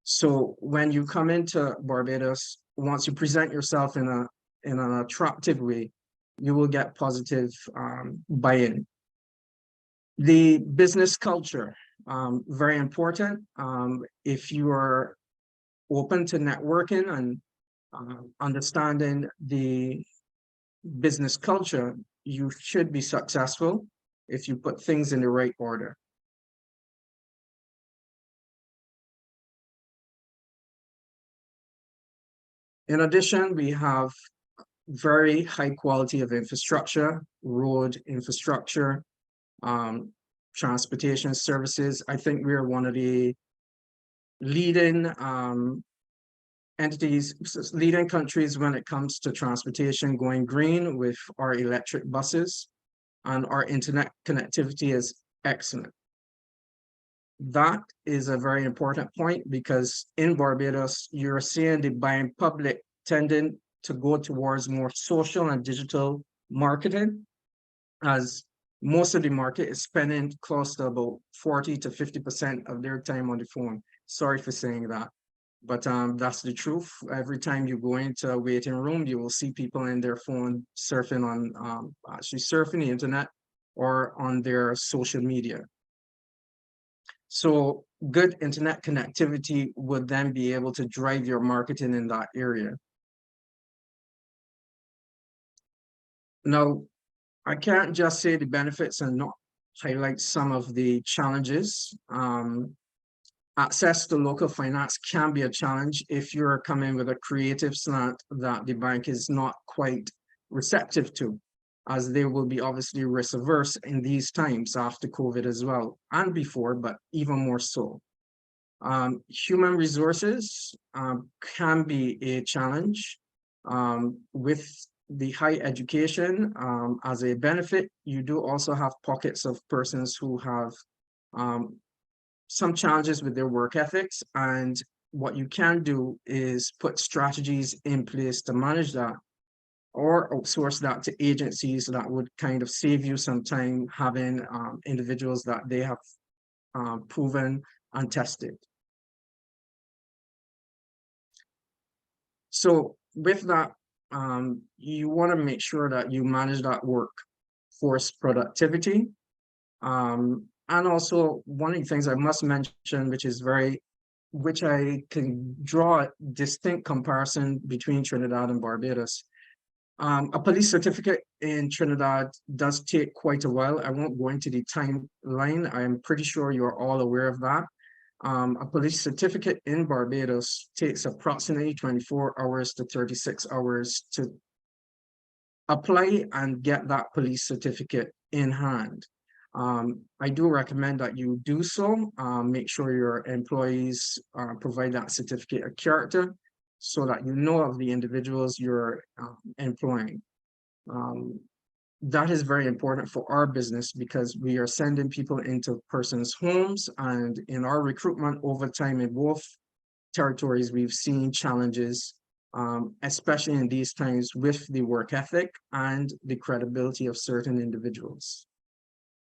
So when you come into Barbados, once you present yourself in an attractive way, you will get positive buy-in. The business culture, very important. If you are open to networking and understanding the business culture, you should be successful if you put things in the right order. In addition, we have very high quality of infrastructure, road infrastructure, transportation services. I think we are one of the leading leading countries when it comes to transportation going green with our electric buses, and our internet connectivity is excellent. That is a very important point because in Barbados, you're seeing the buying public tending to go towards more social and digital marketing, as most of the market is spending close to about 40 to 50% of their time on the phone. Sorry for saying that, but that's the truth. Every time you go into a waiting room, you will see people in their phone surfing on, actually surfing the internet or on their social media. So good internet connectivity would then be able to drive your marketing in that area. Now, I can't just say the benefits and not highlight some of the challenges. Access to local finance can be a challenge if you're coming with a creative slant that the bank is not quite receptive to, as they will be obviously risk averse in these times after COVID as well, and before, but even more so. Human resources can be a challenge. With the high education as a benefit, you do also have pockets of persons who have some challenges with their work ethics, and what you can do is put strategies in place to manage that, or outsource that to agencies that would kind of save you some time having individuals that they have proven and tested. So with that, you want to make sure that you manage that workforce productivity. And also one of the things I must mention, which I can draw a distinct comparison between Trinidad and Barbados. A police certificate in Trinidad does take quite a while. I won't go into the timeline. I'm pretty sure you're all aware of that. A police certificate in Barbados takes approximately 24 hours to 36 hours to apply and get that police certificate in hand. I do recommend that you do so. Make sure your employees provide that certificate of character so that you know of the individuals you're employing. That is very important for our business because we are sending people into persons' homes, and in our recruitment over time in both territories, we've seen challenges, especially in these times with the work ethic and the credibility of certain individuals.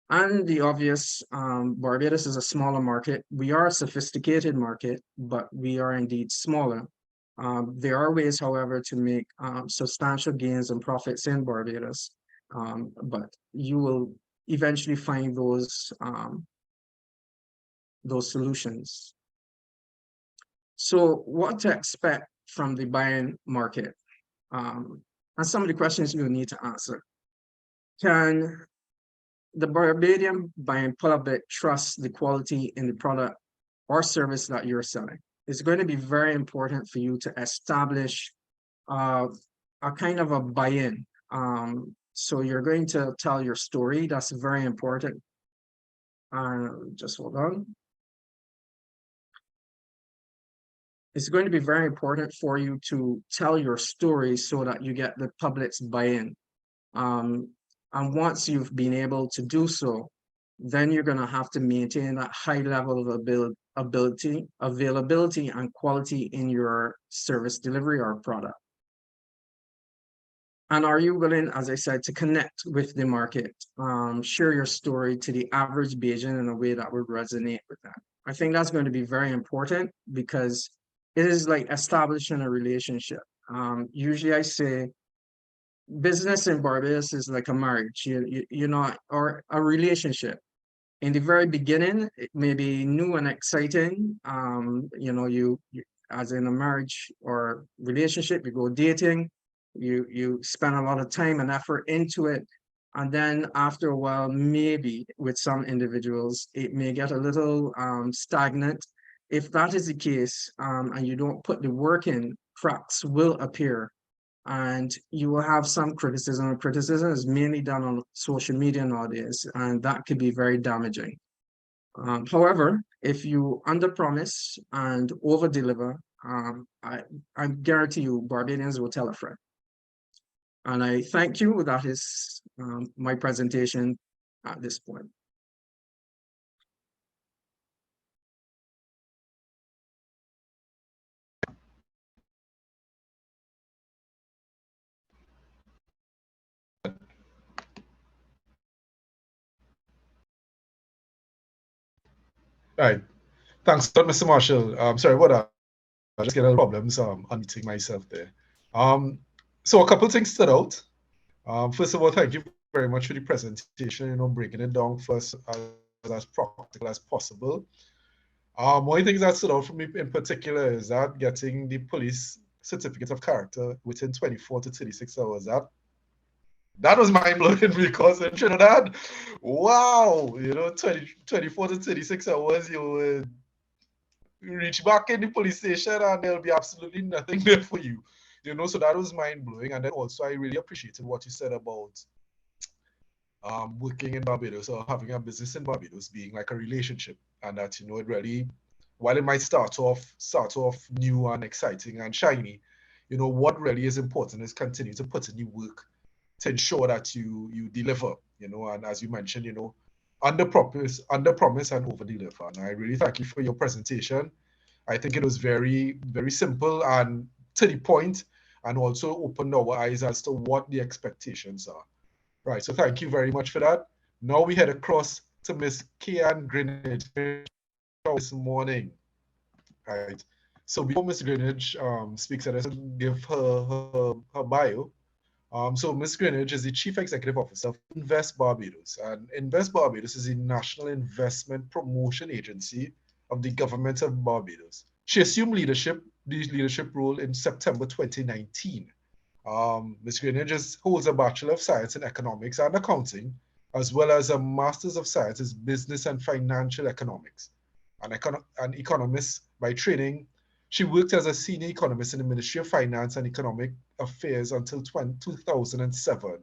And the obvious, Barbados is a smaller market. We are a sophisticated market, but we are indeed smaller. There are ways, however, to make substantial gains and profits in Barbados, but you will eventually find those solutions. So what to expect from the buying market? And some of the questions you need to answer. Can the Barbadian buying public trust the quality in the product or service that you're selling? It's going to be very important for you to establish a kind of a buy-in. So you're going to tell your story. That's very important. Just hold on. It's going to be very important for you to tell your story so that you get the public's buy-in. And once you've been able to do so, then you're going to have to maintain that high level of availability and quality in your service delivery or product. And are you willing, as I said, to connect with the market, share your story to the average Bajan in a way that would resonate with them? I think that's going to be very important because it is like establishing a relationship. Usually I say, business in Barbados is like a marriage, you know, or a relationship. In the very beginning, it may be new and exciting. You know, you as in a marriage or relationship, you go dating, you spend a lot of time and effort into it. And then after a while, maybe with some individuals, it may get a little stagnant. If that is the case, and you don't put the work in, cracks will appear. And you will have some criticism. And criticism is mainly done on social media nowadays, and that could be very damaging. However, if you underpromise and overdeliver, I guarantee you Barbadians will tell a friend. And I thank you. That is my presentation at this point. Right. Thanks, Mr. Marshall. Sorry about that. I just get a problems unmuting myself there. So a couple things stood out. First of all, thank you very much for the presentation, breaking it down for us as practical as possible. One of the things that stood out for me in particular is that getting the police certificate of character within 24 to 36 hours. That was mind-blowing because in Trinidad, wow, 24 to 36 hours, you would reach back in the police station and there'll be absolutely nothing there for you. So that was mind-blowing. And then also I really appreciated what you said about working in Barbados or having a business in Barbados being like a relationship, and that it really, while it might start off new and exciting and shiny, what really is important is continue to put in the work to ensure that you deliver, and as you mentioned, under promise and over deliver. And I really thank you for your presentation. I think it was very, very simple and to the point, and also opened our eyes as to what the expectations are. Right, so thank you very much for that. Now we head across to Miss Kian Greenidge this morning. Right, so before Miss Greenidge speaks, I just give her bio. So Ms. Greenidge is the Chief Executive Officer of Invest Barbados. And Invest Barbados is the national investment promotion agency of the government of Barbados. She assumed the leadership role in September 2019. Ms. Greenidge holds a Bachelor of Science in Economics and Accounting, as well as a Master's of Science in Business and Financial Economics. An economist by training, she worked as a senior economist in the Ministry of Finance and Economic Affairs until 2007.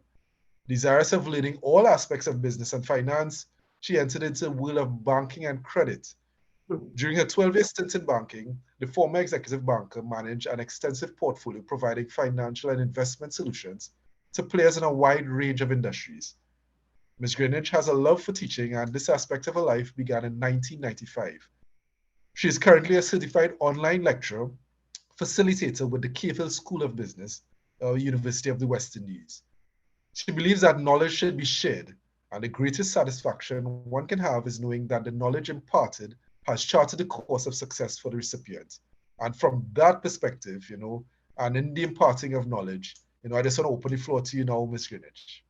Desirous of learning all aspects of business and finance, she entered into the world of banking and credit. During her 12-year stint in banking, the former executive banker managed an extensive portfolio providing financial and investment solutions to players in a wide range of industries. Ms. Greenidge has a love for teaching, and this aspect of her life began in 1995. She is currently a certified online lecturer, facilitator with the Cahill School of Business, University of the West Indies. She believes that knowledge should be shared, and the greatest satisfaction one can have is knowing that the knowledge imparted has charted the course of success for the recipient. And from that perspective, and in the imparting of knowledge, I just want to open the floor to you now, Ms. Greenidge.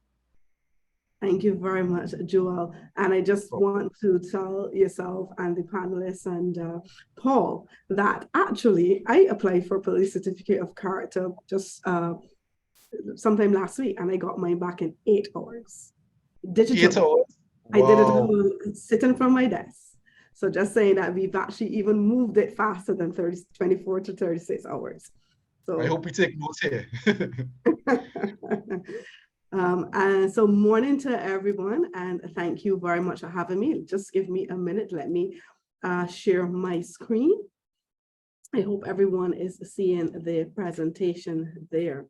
Thank you very much, Joel. And I just want to tell yourself and the panelists and Paul that actually I applied for police certificate of character just sometime last week, and I got mine back in 8 hours. Digital. 8 hours? Wow. I did it sitting from my desk. So just saying that we've actually even moved it faster than 24 to 36 hours. So I hope we take notes here. And so morning to everyone, and thank you very much for having me. Just give me a minute. Let me share my screen. I hope everyone is seeing the presentation there.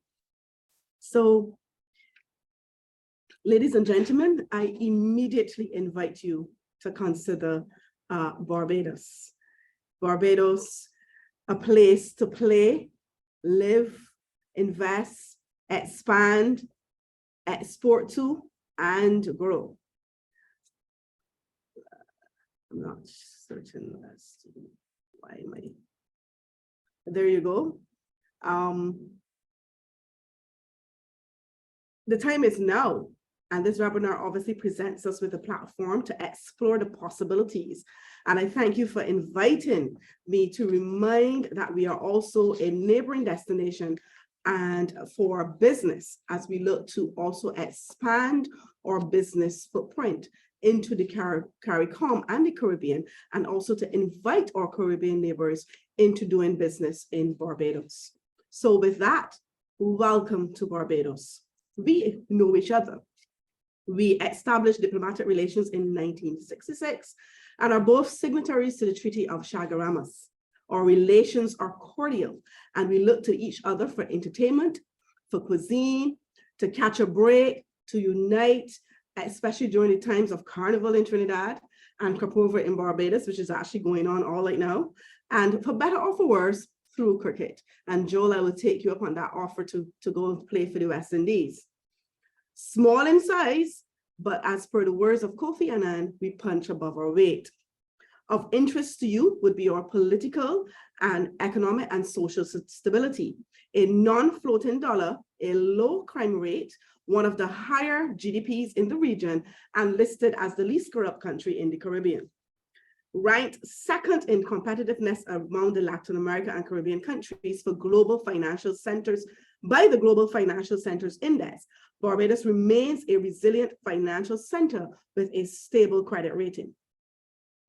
So, ladies and gentlemen, I immediately invite you to consider Barbados. Barbados, a place to play, live, invest, expand, export to, and grow. I'm not certain as to why am I. There you go. The time is now, and this webinar obviously presents us with a platform to explore the possibilities. And I thank you for inviting me to remind that we are also a neighboring destination and for business as we look to also expand our business footprint into the CARICOM and the Caribbean, and also to invite our Caribbean neighbors into doing business in Barbados. So with that, welcome to Barbados. We know each other. We established diplomatic relations in 1966 and are both signatories to the Treaty of Chaguaramas. Our relations are cordial, and we look to each other for entertainment, for cuisine, to catch a break, to unite, especially during the times of Carnival in Trinidad and Capover in Barbados, which is actually going on all right now, and for better or for worse, through cricket. And Joel, I will take you up on that offer to go and play for the West Indies. Small in size, but as per the words of Kofi Annan, we punch above our weight. Of interest to you would be our political and economic and social stability, a non-floating dollar, a low crime rate, one of the higher GDPs in the region, and listed as the least corrupt country in the Caribbean. Ranked second in competitiveness among the Latin America and Caribbean countries for global financial centers by the Global Financial Centers Index, Barbados remains a resilient financial center with a stable credit rating.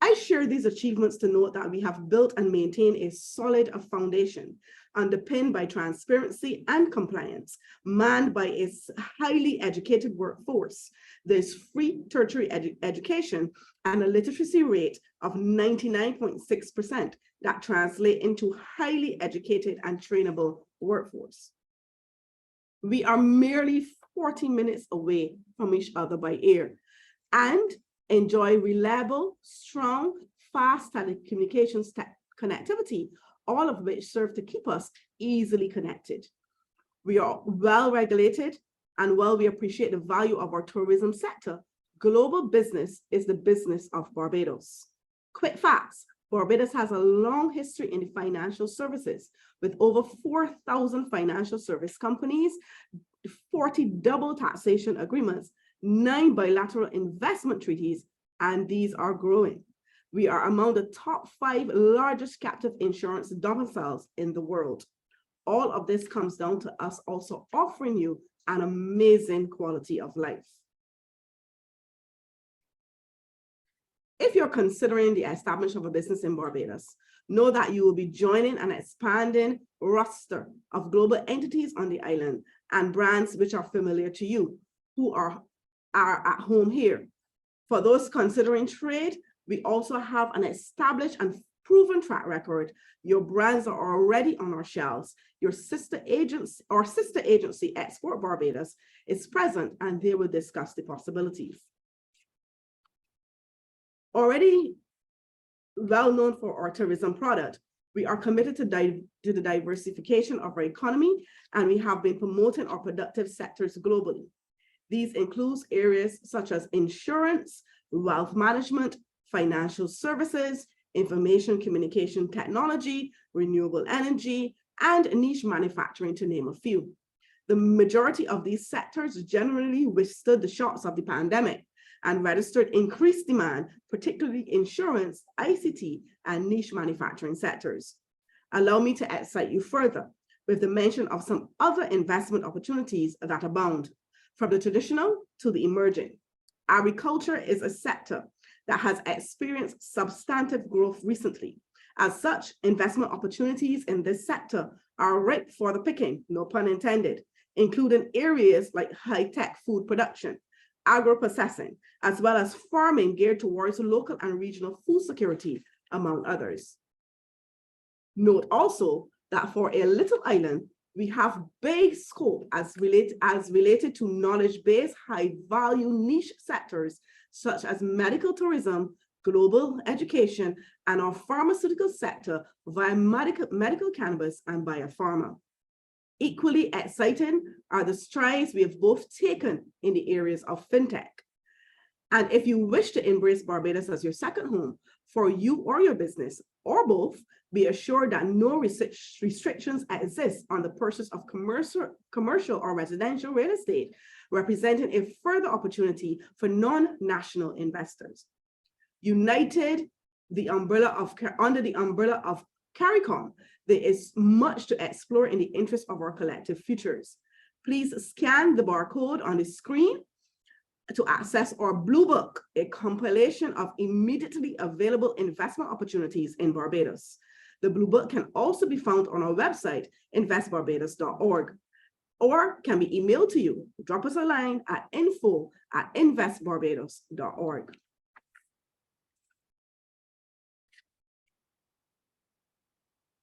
I share these achievements to note that we have built and maintained a solid foundation underpinned by transparency and compliance, manned by a highly educated workforce. There's free tertiary education and a literacy rate of 99.6% that translate into highly educated and trainable workforce. We are merely 40 minutes away from each other by air and enjoy reliable, strong, fast telecommunications connectivity, all of which serve to keep us easily connected. We are well regulated, and while we appreciate the value of our tourism sector, global business is the business of Barbados. Quick facts: Barbados has a long history in the financial services with over 4,000 financial service companies, 40 double taxation agreements, 9 bilateral investment treaties, and these are growing. We are among the top 5 largest captive insurance domiciles in the world. All of this comes down to us also offering you an amazing quality of life. If you're considering the establishment of a business in Barbados, know that you will be joining an expanding roster of global entities on the island and brands which are familiar to you, who are at home here. For those considering trade, we also have an established and proven track record. Your brands are already on our shelves. Your sister agency, Export Barbados, is present, and they will discuss the possibilities. Already well known for our tourism product, we are committed to the diversification of our economy, and we have been promoting our productive sectors globally. These include areas such as insurance, wealth management, financial services, information communication technology, renewable energy, and niche manufacturing, to name a few. The majority of these sectors generally withstood the shocks of the pandemic and registered increased demand, particularly insurance, ICT, and niche manufacturing sectors. Allow me to excite you further with the mention of some other investment opportunities that abound, from the traditional to the emerging. Agriculture is a sector that has experienced substantive growth recently. As such, investment opportunities in this sector are ripe for the picking, no pun intended, including areas like high-tech food production, agro-processing, as well as farming geared towards local and regional food security, among others. Note also that for a little island, we have big scope as related to knowledge-based, high-value niche sectors such as medical tourism, global education, and our pharmaceutical sector via medical cannabis and biopharma. Equally exciting are the strides we have both taken in the areas of fintech. And if you wish to embrace Barbados as your second home for you or your business, or both, be assured that no restrictions exist on the purchase of commercial or residential real estate, representing a further opportunity for non-national investors. United under the umbrella of CARICOM, there is much to explore in the interest of our collective futures. Please scan the barcode on the screen to access our Blue Book, a compilation of immediately available investment opportunities in Barbados. The Blue Book can also be found on our website, investbarbados.org, or can be emailed to you. Drop us a line at info@investbarbados.org.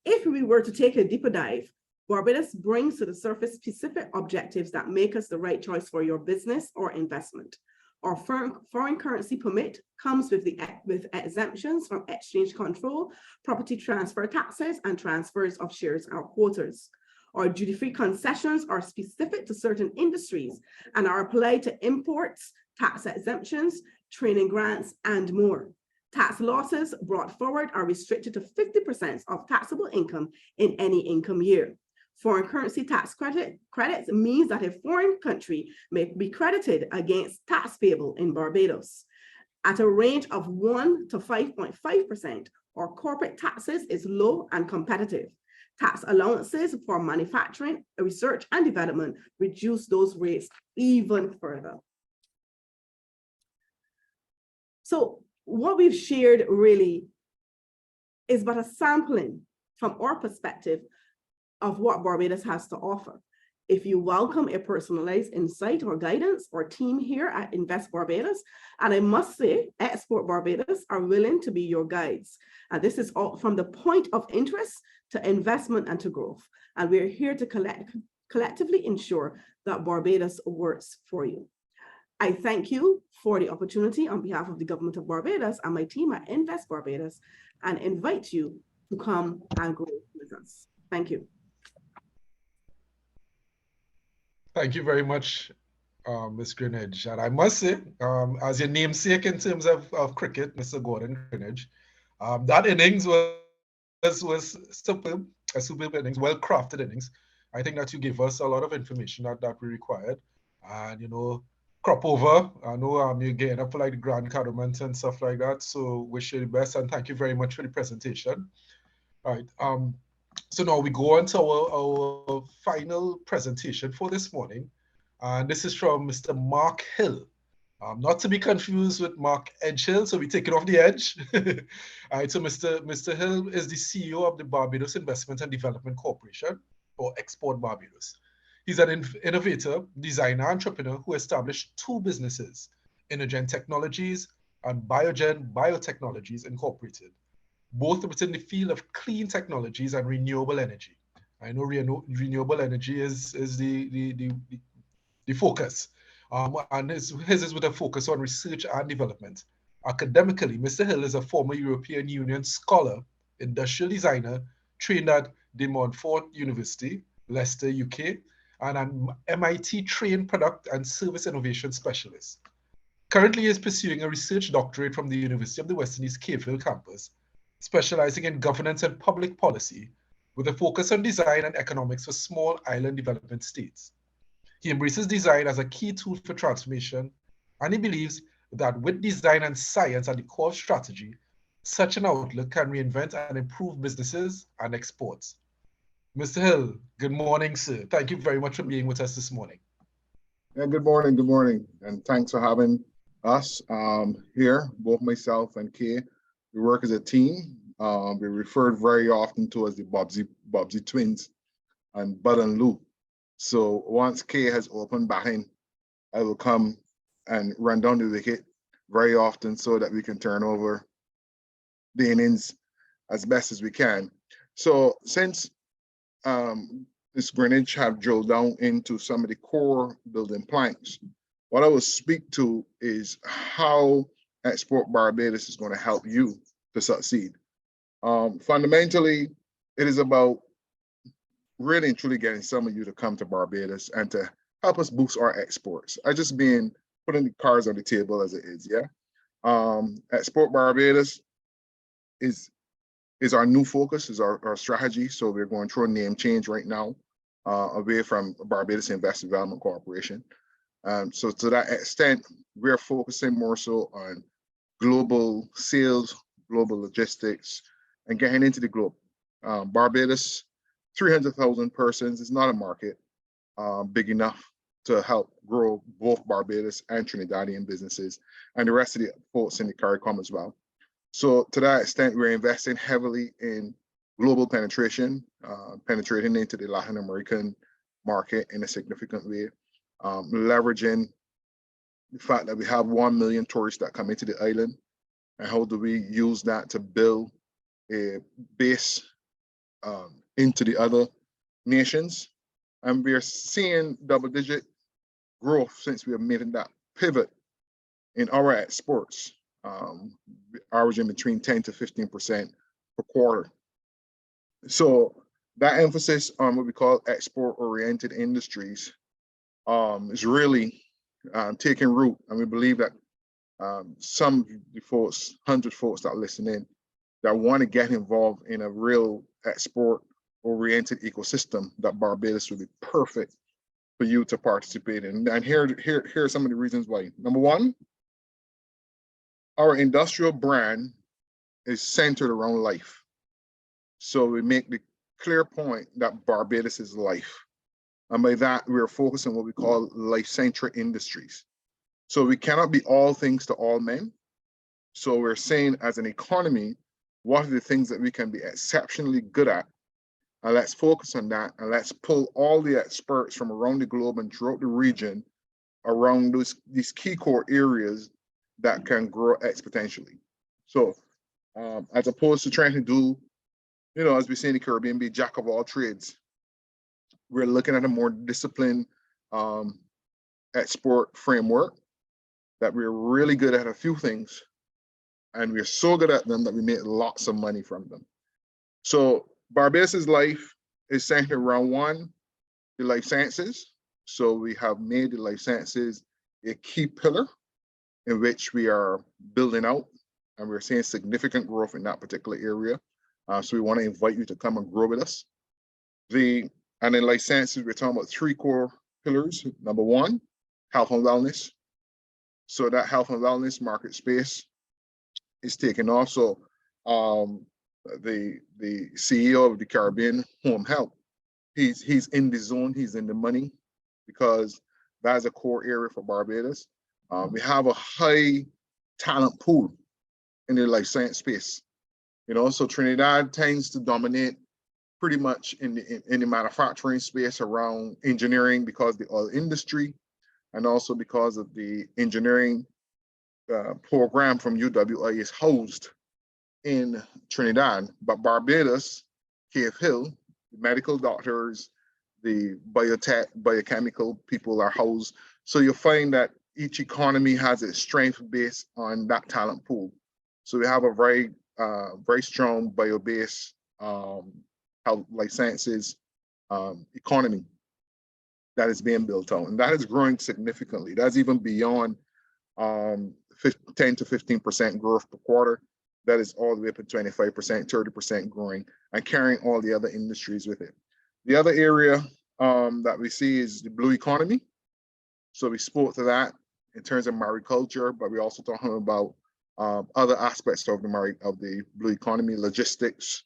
If we were to take a deeper dive, Barbados brings to the surface specific objectives that make us the right choice for your business or investment. Our foreign currency permit comes with exemptions from exchange control, property transfer taxes, and transfers of shares or quotas. Our duty-free concessions are specific to certain industries and are applied to imports, tax exemptions, training grants, and more. Tax losses brought forward are restricted to 50% of taxable income in any income year. Foreign currency tax credits means that a foreign country may be credited against tax payable in Barbados. At a range of 1 to 5.5%, or corporate taxes is low and competitive. Tax allowances for manufacturing, research, and development reduce those rates even further. So what we've shared really is but a sampling from our perspective of what Barbados has to offer. If you welcome a personalized insight or guidance, our team here at Invest Barbados, and I must say, Export Barbados are willing to be your guides. And this is all from the point of interest to investment and to growth. And we're here to collectively ensure that Barbados works for you. I thank you for the opportunity on behalf of the government of Barbados and my team at Invest Barbados, and invite you to come and grow with us. Thank you. Thank you very much, Ms. Greenidge. And I must say, as your namesake in terms of cricket, Mr. Gordon Greenidge, that innings was superb, a superb innings, well-crafted innings. I think that you gave us a lot of information that we required. And, you know, crop over, I know you're getting up for like the Grand Cadiment and stuff like that. So wish you the best and thank you very much for the presentation. All right. So now we go on to our final presentation for this morning. And this is from Mr. Mark Hill. Not to be confused with Mark Edgehill, so we take it off the edge. All right, so Mr. Hill is the CEO of the Barbados Investment and Development Corporation, or Export Barbados. He's an innovator, designer, entrepreneur who established two businesses, Innogen Technologies and Biogen Biotechnologies Incorporated, both within the field of clean technologies and renewable energy. I know renewable energy is the focus. And his is with a focus on research and development. Academically, Mr. Hill is a former European Union scholar, industrial designer, trained at De Montfort University, Leicester, UK, and an MIT trained product and service innovation specialist. Currently, he is pursuing a research doctorate from the University of the West Indies Cave Hill campus, specializing in governance and public policy, with a focus on design and economics for small island development states. He embraces design as a key tool for transformation, and he believes that with design and science at the core of strategy, such an outlook can reinvent and improve businesses and exports. Mr. Hill, good morning, sir. Thank you very much for being with us this morning. Yeah, good morning, and thanks for having us here, both myself and Kay. We work as a team. We're referred very often to as the Bobsy twins and Bud and Lou. So once Kay has opened batting, I will come and run down the wicket very often so that we can turn over the innings as best as we can. So since Ms. Greenidge have drilled down into some of the core building planks, what I will speak to is how Export Barbados is going to help you to succeed. Fundamentally, it is about really and truly getting some of you to come to Barbados and to help us boost our exports. I just been putting the cards on the table as it is, yeah. Export Barbados is our new focus, is our strategy. So we're going through a name change right now, away from Barbados Invest Development Corporation. So to that extent, we're focusing more so on global sales, global logistics, and getting into the globe. Barbados, 300,000 persons is not a market big enough to help grow both Barbados and Trinidadian businesses and the rest of the folks in the CARICOM as well. So to that extent, we're investing heavily in global penetration, penetrating into the Latin American market in a significant way, leveraging the fact that we have 1 million tourists that come into the island, and how do we use that to build a base into the other nations. And we are seeing double-digit growth since we have made that pivot in our exports, averaging between 10 to 15% per quarter. So that emphasis on what we call export-oriented industries is really taking root, and we believe that some of the folks, 100 folks that listen in, that want to get involved in a real export-oriented ecosystem, that Barbados would be perfect for you to participate in. And here are some of the reasons why. Number one, our industrial brand is centered around life. So we make the clear point that Barbados is life. And by that, we're focused on what we call life-centric industries. So we cannot be all things to all men. So we're saying as an economy, what are the things that we can be exceptionally good at? And let's focus on that. And let's pull all the experts from around the globe and throughout the region around these key core areas that can grow exponentially. So as opposed to trying to do, as we say in the Caribbean, be jack of all trades, we're looking at a more disciplined export framework that we're really good at a few things. And we're so good at them that we make lots of money from them. So Barbados's life is centered around one, the life sciences. So we have made the life sciences a key pillar in which we are building out, and we're seeing significant growth in that particular area. So we want to invite you to come and grow with us. And in life sciences, we're talking about 3 core pillars. Number one, health and wellness. So that health and wellness market space is taking off. So the CEO of the Caribbean Home Health, he's in the zone, he's in the money, because that is a core area for Barbados. We have a high talent pool in the life science space. So Trinidad tends to dominate pretty much in the manufacturing space around engineering, because the oil industry, and also because of the engineering program from UWI is housed in Trinidad. But Barbados, Cave Hill, the medical doctors, the biotech, biochemical people are housed. So you'll find that each economy has its strength based on that talent pool. So we have a very strong bio-based health, life sciences economy that is being built out, and that is growing significantly. That's even beyond 10 to 15% growth per quarter. That is all the way up to 25%, 30% growing, and carrying all the other industries with it. The other area that we see is the blue economy. So we spoke to that in terms of mariculture, but we also talking about other aspects of the blue economy, logistics,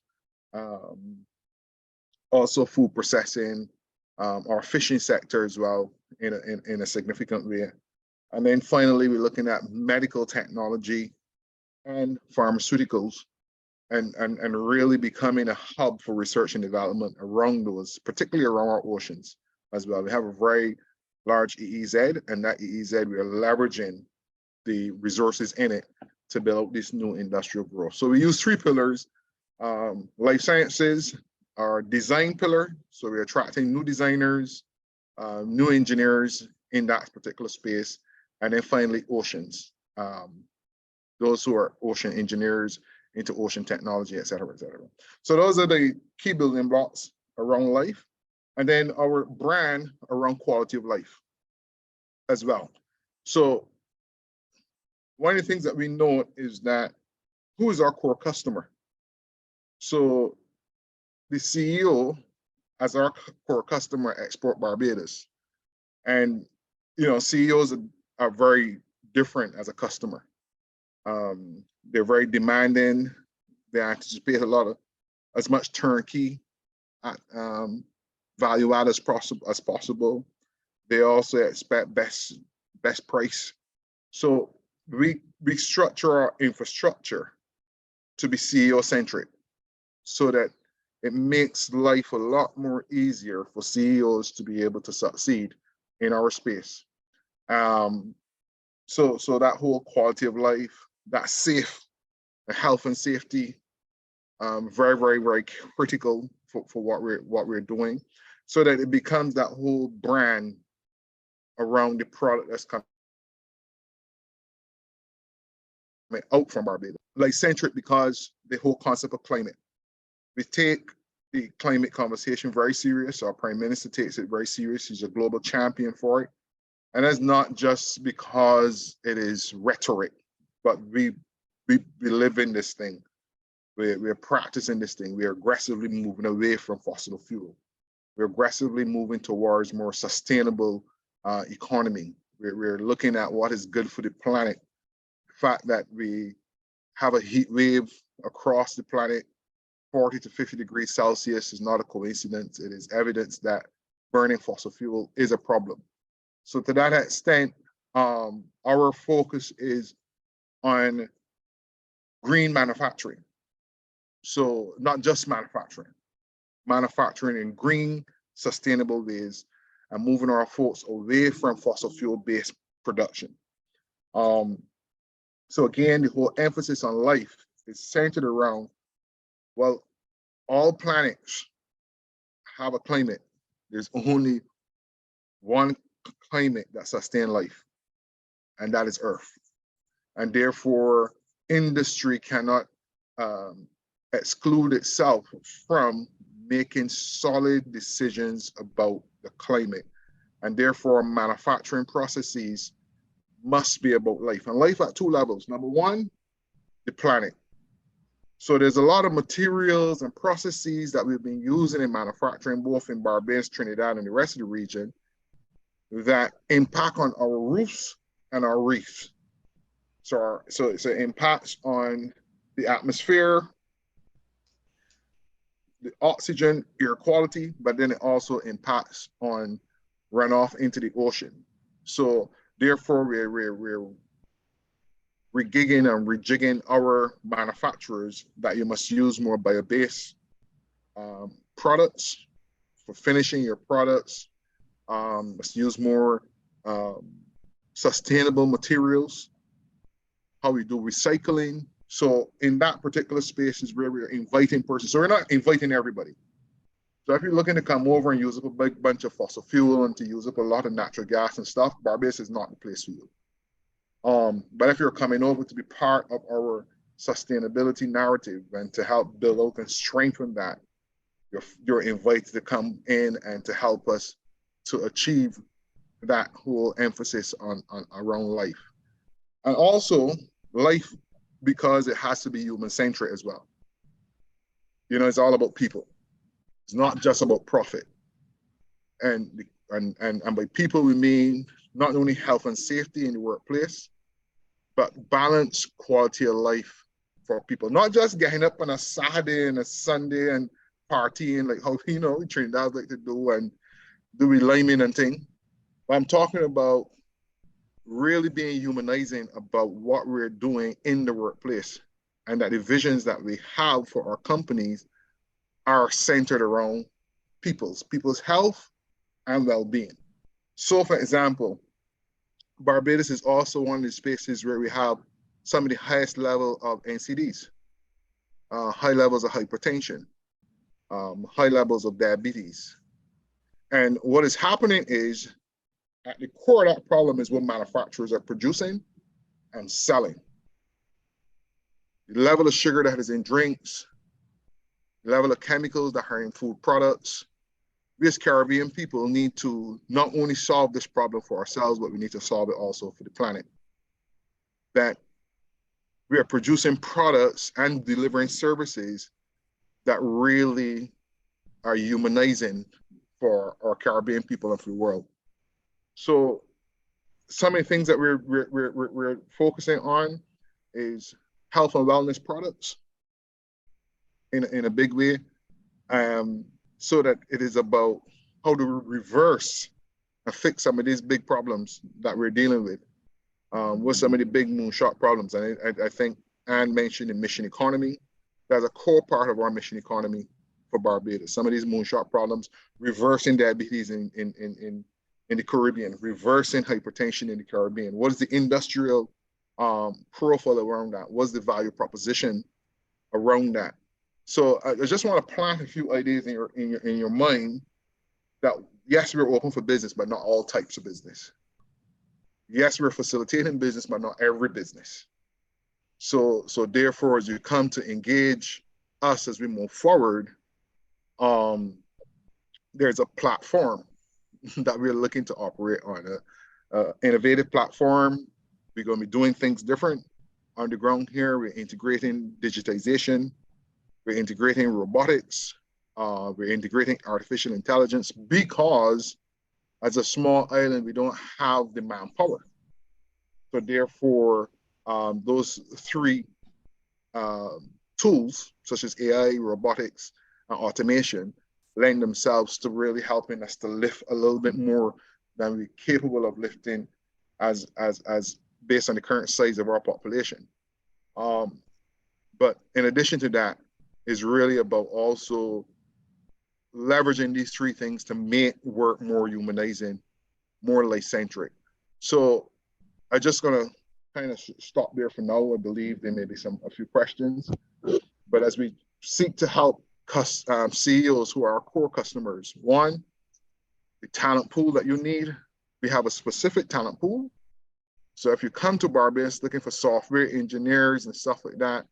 also food processing, our fishing sector as well in a significant way. And then finally, we're looking at medical technology and pharmaceuticals, and really becoming a hub for research and development around those, particularly around our oceans as well. We have a very large EEZ, and that EEZ, we are leveraging the resources in it to build out this new industrial growth. So we use 3 pillars. Life sciences, our design pillar. So we're attracting new designers, new engineers in that particular space. And then finally, oceans. Those who are ocean engineers into ocean technology, et cetera, et cetera. So those are the key building blocks around life. And then our brand around quality of life as well. So one of the things that we know is that who is our core customer? So the CEO as our core customer, Export Barbados. And CEOs are very different as a customer. They're very demanding. They anticipate as much turnkey value add as possible. They also expect best price. So we structure our infrastructure to be CEO centric, so that it makes life a lot more easier for CEOs to be able to succeed in our space. So that whole quality of life, that health and safety, very, very, very critical for what we're doing, so that it becomes that whole brand around the product that's coming out from Barbados. Like centric, because the whole concept of climate. We take the climate conversation very serious. Our Prime Minister takes it very serious. He's a global champion for it. And that's not just because it is rhetoric. but we live in this thing. We're practicing this thing. We're aggressively moving away from fossil fuel. We're aggressively moving towards more sustainable economy. We're looking at what is good for the planet. The fact that we have a heat wave across the planet, 40 to 50 degrees Celsius is not a coincidence. It is evidence that burning fossil fuel is a problem. So to that extent, our focus is on green manufacturing. So not just manufacturing in green, sustainable ways, and moving our folks away from fossil fuel-based production. So again, the whole emphasis on life is centered around, well, all planets have a climate. There's only one climate that sustains life, and that is Earth. And therefore, industry cannot exclude itself from making solid decisions about the climate. And therefore, manufacturing processes must be about life. And life at two levels. Number one, the planet. So there's a lot of materials and processes that we've been using in manufacturing, both in Barbados, Trinidad, and the rest of the region, that impact on our roofs and our reefs. So it impacts on the atmosphere, the oxygen, air quality, but then it also impacts on runoff into the ocean. So therefore, we're rigging and rejigging our manufacturers that you must use more bio-based products for finishing your products. Must use more sustainable materials, how we do recycling. So in that particular space is where we're inviting persons. So we're not inviting everybody. So if you're looking to come over and use up a big bunch of fossil fuel and to use up a lot of natural gas and stuff, Barbados is not the place for you. But if you're coming over to be part of our sustainability narrative and to help build out and strengthen that, you're invited to come in and to help us to achieve that whole emphasis on around life. And also life, because it has to be human-centric as well. You know, it's all about people. It's not just about profit. And by people, we mean not only health and safety in the workplace, but balanced quality of life for people. Not just getting up on a Saturday and a Sunday and partying like how, you know, Trinidad like to do and do we liming and thing. But I'm talking about really being humanizing about what we're doing in the workplace, and that the visions that we have for our companies are centered around people's health and well-being. So for example, Barbados is also one of the spaces where we have some of the highest level of NCDs, high levels of hypertension, high levels of diabetes. And what is happening is, at the core of that problem is what manufacturers are producing and selling. The level of sugar that is in drinks, the level of chemicals that are in food products. We as Caribbean people need to not only solve this problem for ourselves, but we need to solve it also for the planet. That we are producing products and delivering services that really are humanizing for our Caribbean people and for the world. So some of the things that we're focusing on is health and wellness products in a big way, so that it is about how to reverse and fix some of these big problems that we're dealing with. With some of the big moonshot problems. And I think Anne mentioned the mission economy. That's a core part of our mission economy for Barbados. Some of these moonshot problems, reversing diabetes in the Caribbean, reversing hypertension in the Caribbean. What is the industrial profile around that? What's the value proposition around that? So I just want to plant a few ideas in your mind that yes, we're open for business, but not all types of business. Yes, we're facilitating business, but not every business. So therefore, as you come to engage us as we move forward, there's a platform that we're looking to operate on, an innovative platform. We're going to be doing things different. on the ground here. We're integrating digitization, we're integrating robotics, we're integrating artificial intelligence, because as a small island, we don't have the manpower. So therefore, those three tools, such as AI, robotics, and automation, lend themselves to really helping us to lift a little bit more than we're capable of lifting as based on the current size of our population. But in addition to that, is really about also leveraging these three things to make work more humanizing, more life-centric. So I'm just gonna kind of stop there for now. I believe there may be a few questions, but as we seek to help CEOs who are our core customers, one, the talent pool that you need, we have a specific talent pool. So if you come to Barbados looking for software engineers and stuff like that,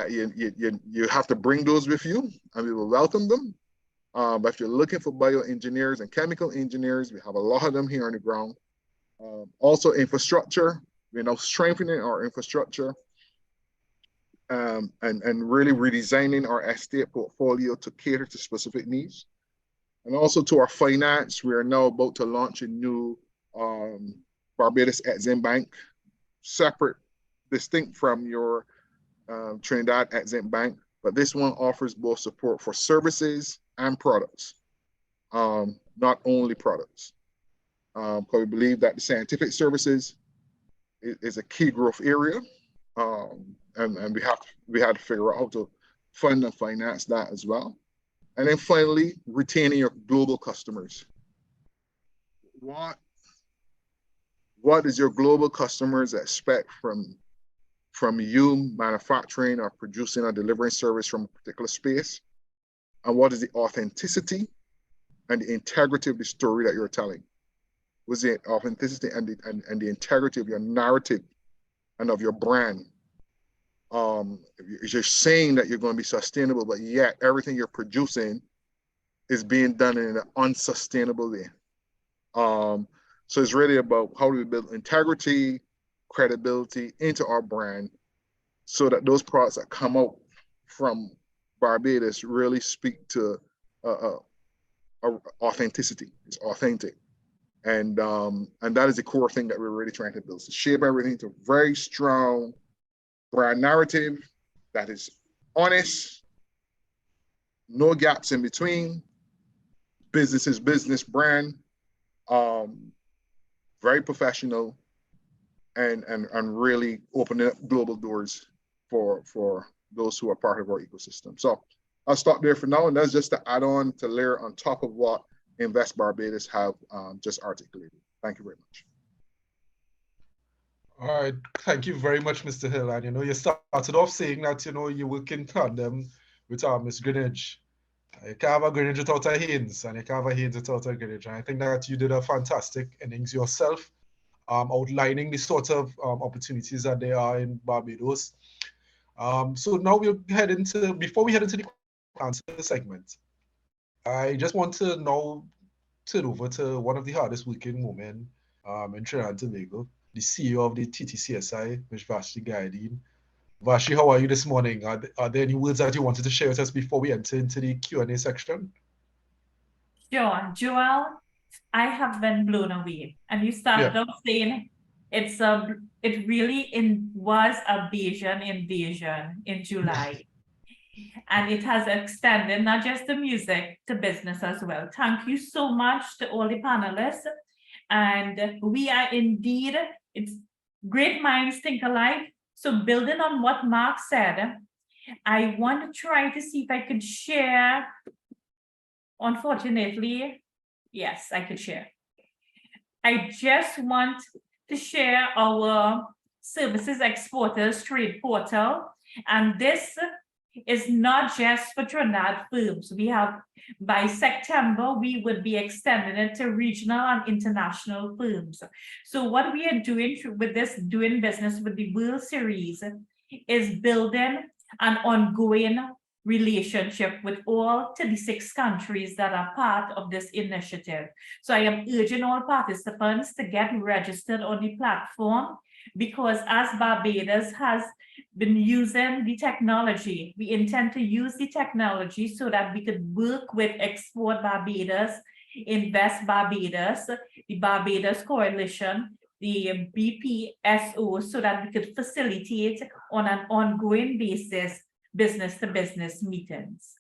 you have to bring those with you, and we will welcome them. But if you're looking for bioengineers and chemical engineers, we have a lot of them here on the ground. Also infrastructure, we're now strengthening our infrastructure and really redesigning our estate portfolio to cater to specific needs. And also to our finance, we are now about to launch a new Barbados Exim Bank, separate, distinct from your Trinidad Exim Bank, but this one offers both support for services and products, not only products. Because we believe that the scientific services is a key growth area, and we had to figure out how to fund and finance that as well. And then finally, retaining your global customers. What does your global customers expect from you manufacturing or producing or delivering service from a particular space? And what is the authenticity and the integrity of the story that you're telling? Was the authenticity and the integrity of your narrative and of your brand? You're saying that you're going to be sustainable, but yet everything you're producing is being done in an unsustainable way. So it's really about how do we build integrity, credibility into our brand, so that those products that come out from Barbados really speak to authenticity. It's authentic. And that is the core thing that we're really trying to build, to shape everything to a very strong brand narrative that is honest, no gaps in between, business is business brand, very professional, and really opening up global doors for those who are part of our ecosystem. So I'll stop there for now, and that's just to add on, to layer on top of what Invest Barbados have just articulated. Thank you very much. All right, thank you very much, Mr. Hill. And you started off saying that you work in tandem with Miss Greenwich. You can't have a Greenwich without a Haynes, and you can't have a Haynes without a Greenwich. And I think that you did a fantastic innings yourself, outlining the sort of opportunities that there are in Barbados. So now we'll head into, before we head into the answer segment, I just want to now turn over to one of the hardest working women in Trinidad and Tobago, the CEO of the TTCSI, Ms. Vashti Gaideen. Vashti, how are you this morning? Are there any words that you wanted to share with us before we enter into the Q&A section? Sure, Joel, I have been blown away. And you started off saying it really was a Bajan invasion in July. And it has extended not just the music to business as well. Thank you so much to all the panelists. And we are indeed, it's great minds think alike. So building on what Mark said, I want to try to see if I could share. Unfortunately, yes, I could share. I just want to share our services exporters trade portal. And this is not just for Trinidad firms. We have, by September, we would be extending it to regional and international firms. So what we are doing with this, doing business with the World Series, is building an ongoing relationship with all 36 countries that are part of this initiative. So I am urging all participants to get registered on the platform, because as Barbados has been using the technology, we intend to use the technology so that we could work with Export Barbados, Invest Barbados, the Barbados Coalition, the BPSO, so that we could facilitate on an ongoing basis business to business meetings.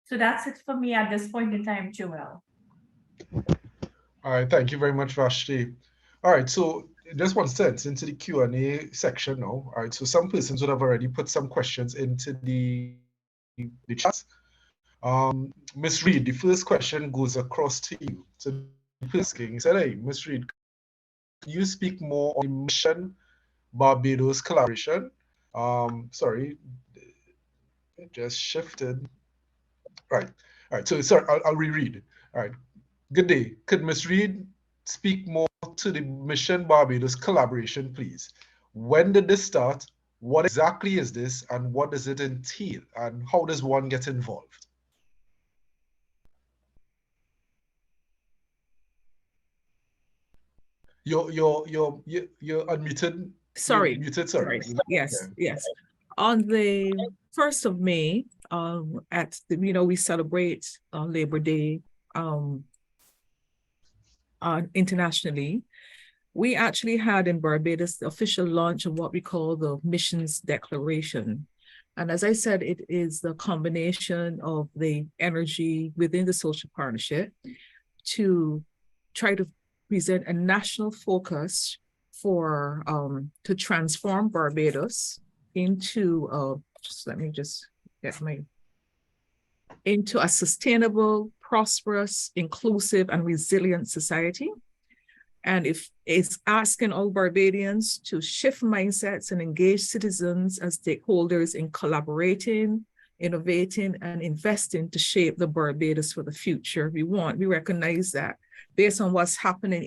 So that's it for me at this point in time, Joel. All right, thank you very much, Vashti. All right, so just one sense into the Q&A section now. All right, so some persons would have already put some questions into the chat. Ms. Reed, the first question goes across to you. So the first king said, hey, Ms. Reed, can you speak more on the Mission Barbados collaboration? Sorry, it just shifted. Right. All right. So sorry, I'll reread. All right. Good day. Could Ms. Reed speak more to the Mission Barbados collaboration, please? When did this start? What exactly is this, and what does it entail? And how does one get involved? You're unmuted. Sorry. You're muted. Sorry. Yes, Yeah. yes. On the 1st of May, we celebrate Labor Day internationally. We actually had in Barbados the official launch of what we call the Missions Declaration. And as I said, it is the combination of the energy within the social partnership to try to present a national focus for to transform Barbados into into a sustainable, prosperous, inclusive, and resilient society. And if it's asking all Barbadians to shift mindsets and engage citizens as stakeholders in collaborating, innovating, and investing to shape the Barbados for the future we recognize that based on what's happening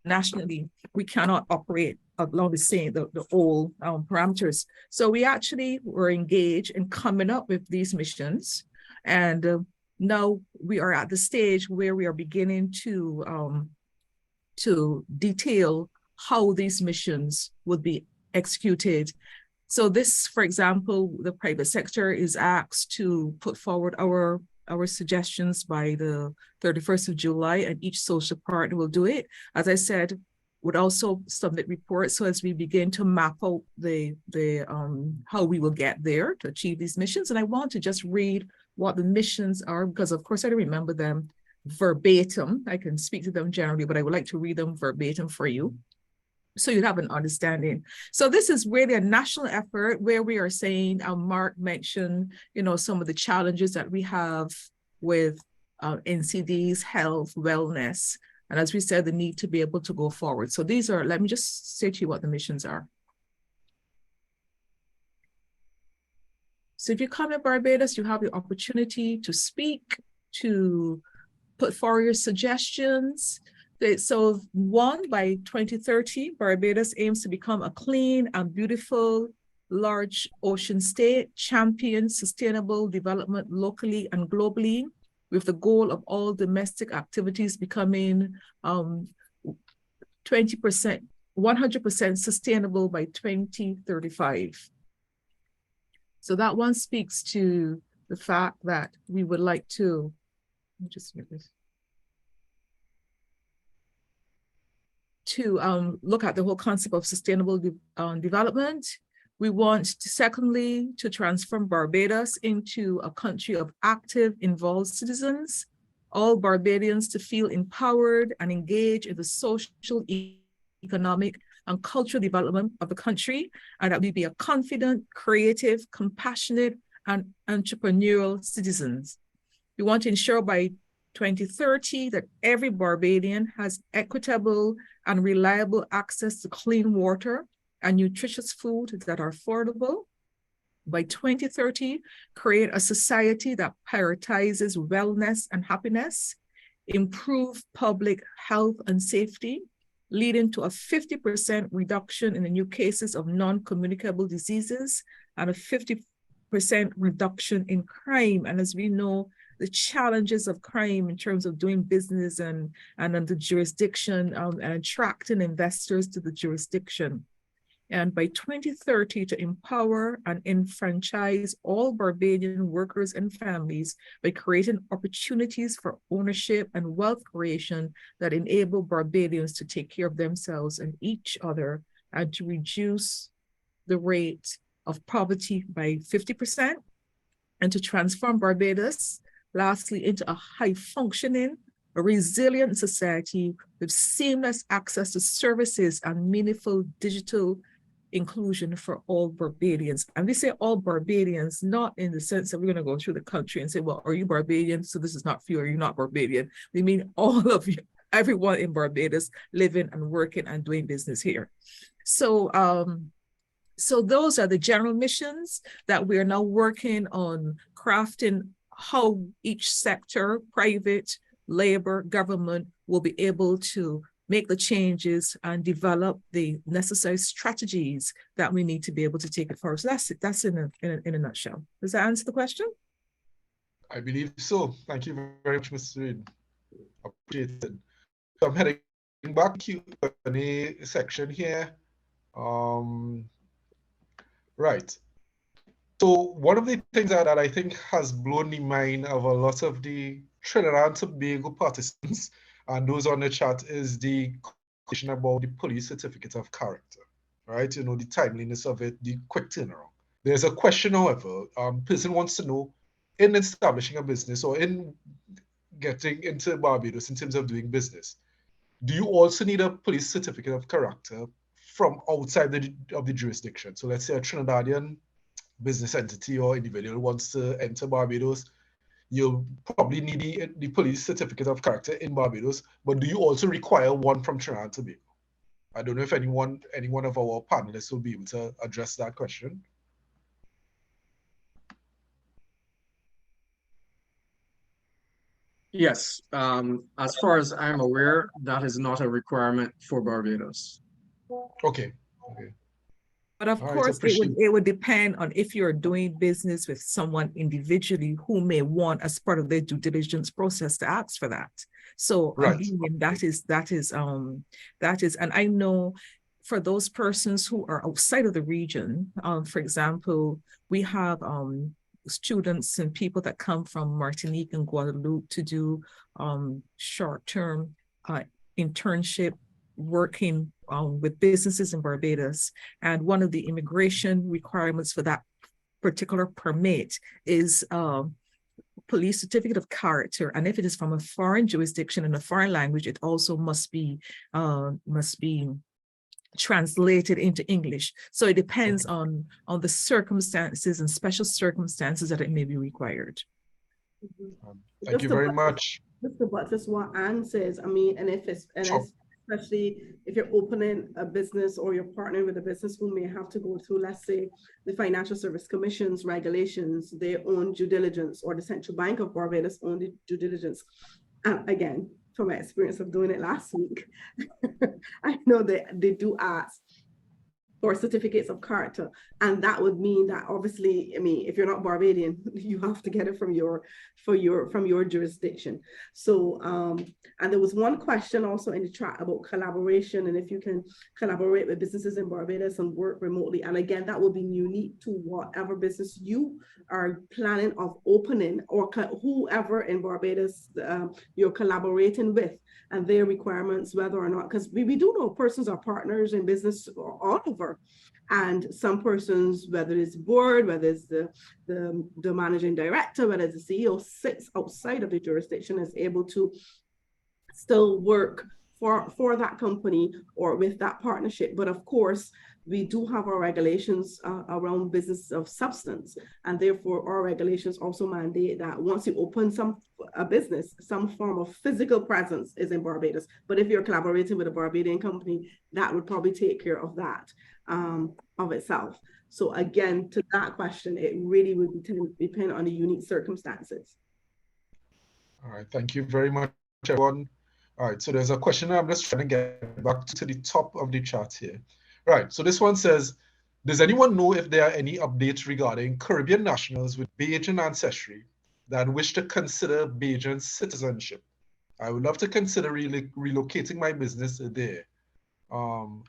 internationally, we cannot operate along the old parameters. So we actually were engaged in coming up with these missions. And now we are at the stage where we are beginning to detail how these missions would be executed. So this, for example, the private sector is asked to put forward our suggestions by the 31st of July, and each social partner will do it. As I said, would also submit reports. So as we begin to map out how we will get there to achieve these missions. And I want to just read what the missions are, because of course I don't remember them verbatim. I can speak to them generally, but I would like to read them verbatim for you, so you have an understanding. So this is really a national effort where we are saying, Mark mentioned, some of the challenges that we have with NCDs, health, wellness, and as we said, the need to be able to go forward. So these are, let me just say to you what the missions are. So if you come to Barbados, you have the opportunity to speak, to put forward your suggestions. So one, by 2030, Barbados aims to become a clean and beautiful large ocean state, champion sustainable development locally and globally, with the goal of all domestic activities becoming 100% sustainable by 2035. So that one speaks to the fact that we would like to, look at the whole concept of sustainable development. We want to, secondly, to transform Barbados into a country of active, involved citizens, all Barbadians to feel empowered and engaged in the social, economic, and cultural development of the country, and that we be a confident, creative, compassionate, and entrepreneurial citizens. We want to ensure by 2030 that every Barbadian has equitable and reliable access to clean water and nutritious food that are affordable. By 2030, create a society that prioritizes wellness and happiness, improve public health and safety, leading to a 50% reduction in the new cases of non-communicable diseases and a 50% reduction in crime. And as we know, the challenges of crime in terms of doing business and the jurisdiction and attracting investors to the jurisdiction. And by 2030, to empower and enfranchise all Barbadian workers and families by creating opportunities for ownership and wealth creation that enable Barbadians to take care of themselves and each other, and to reduce the rate of poverty by 50%, and to transform Barbados, lastly, into a high-functioning, resilient society with seamless access to services and meaningful digital inclusion for all Barbadians. And we say all Barbadians, not in the sense that we're going to go through the country and say, well, are you Barbadian? So this is not for you, or you're not Barbadian. We mean all of you, everyone in Barbados living and working and doing business here. So, so those are the general missions that we are now working on crafting how each sector, private, labor, government, will be able to make the changes and develop the necessary strategies that we need to be able to take it forward. So that's it. That's in a nutshell. Does that answer the question? I believe so. Thank you very much, Mr. Reid. Appreciated. So I'm heading back to the Q&A section here. Right. So one of the things that I think has blown the mind of a lot of the Trinidad and Tobago participants and those on the chat is the question about the police certificate of character, right? You know, the timeliness of it, the quick turnaround. There's a question, however, person wants to know, in establishing a business or in getting into Barbados in terms of doing business, do you also need a police certificate of character from outside of the jurisdiction? So let's say a Trinidadian business entity or individual wants to enter Barbados, you'll probably need the police certificate of character in Barbados, but do you also require one from Trinidad and Tobago? I don't know if any one of our panelists will be able to address that question. Yes, as far as I'm aware, that is not a requirement for Barbados. Okay. Okay. But of course, it would depend on if you're doing business with someone individually who may want, as part of their due diligence process, to ask for that. So right. Again, that is, and I know for those persons who are outside of the region, for example, we have students and people that come from Martinique and Guadeloupe to do short-term internship working with businesses in Barbados. And one of the immigration requirements for that particular permit is police certificate of character. And if it is from a foreign jurisdiction in a foreign language, it also must be translated into English. So it depends on the circumstances and special circumstances that it may be required. Thank you very much. Just what Anne says, I mean, and if it's, especially if you're opening a business or you're partnering with a business who may have to go through, let's say, the Financial Service Commission's regulations, their own due diligence, or the Central Bank of Barbados' own due diligence. And again, from my experience of doing it last week, I know that they do ask for certificates of character. And that would mean that obviously, I mean, if you're not Barbadian, you have to get it from your jurisdiction. So, and there was one question also in the chat about collaboration, and if you can collaborate with businesses in Barbados and work remotely. And again, that will be unique to whatever business you are planning of opening, or whoever in Barbados you're collaborating with, and their requirements, whether or not, because we do know persons are partners in business all over. And some persons, whether it's board, whether it's the managing director, whether it's the CEO, sits outside of the jurisdiction, is able to still work for that company or with that partnership. But of course, we do have our regulations around business of substance, and therefore our regulations also mandate that once you open a business, some form of physical presence is in Barbados. But if you're collaborating with a Barbadian company, that would probably take care of that of itself. So again, to that question, it really would depend on the unique circumstances. All right, thank you very much, everyone. All right, so there's a question I'm just trying to get back to the top of the chat here. Right, so this one says, does anyone know if there are any updates regarding Caribbean nationals with Bajan ancestry that wish to consider Bajan citizenship? I would love to consider relocating my business there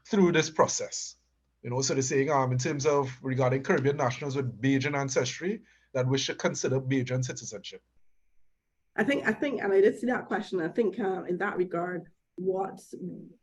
through this process. You know, so they're saying in terms of regarding Caribbean nationals with Bajan ancestry that wish to consider Bajan citizenship. I think, and I did see that question. I think in that regard, what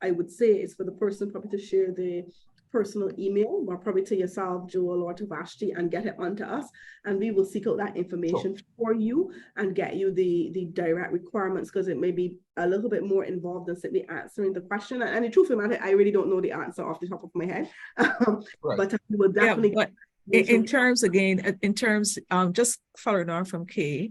I would say is for the person probably to share the personal email, or probably to yourself, Joel, or to Vashti, and get it onto us, and we will seek out that information for you and get you the direct requirements, because it may be a little bit more involved than simply answering the question. And the truth of the matter, I really don't know the answer off the top of my head, but we will definitely. Yeah, in terms, again, in terms, just following on from Kay,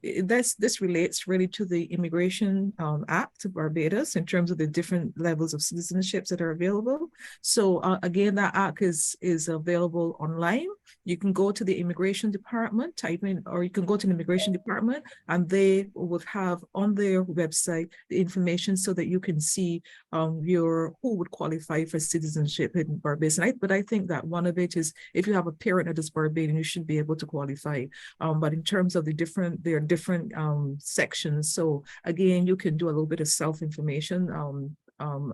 this relates really to the Immigration Act of Barbados in terms of the different levels of citizenships that are available. So again, that act is available online. You can go to the Immigration Department, type in, or you can go to the Immigration Department, and they would have on their website the information so that you can see who would qualify for citizenship in Barbados. But I think that one of it is, if you have a parent that is Barbadian, you should be able to qualify. But in terms of there are different sections. So again, you can do a little bit of self-information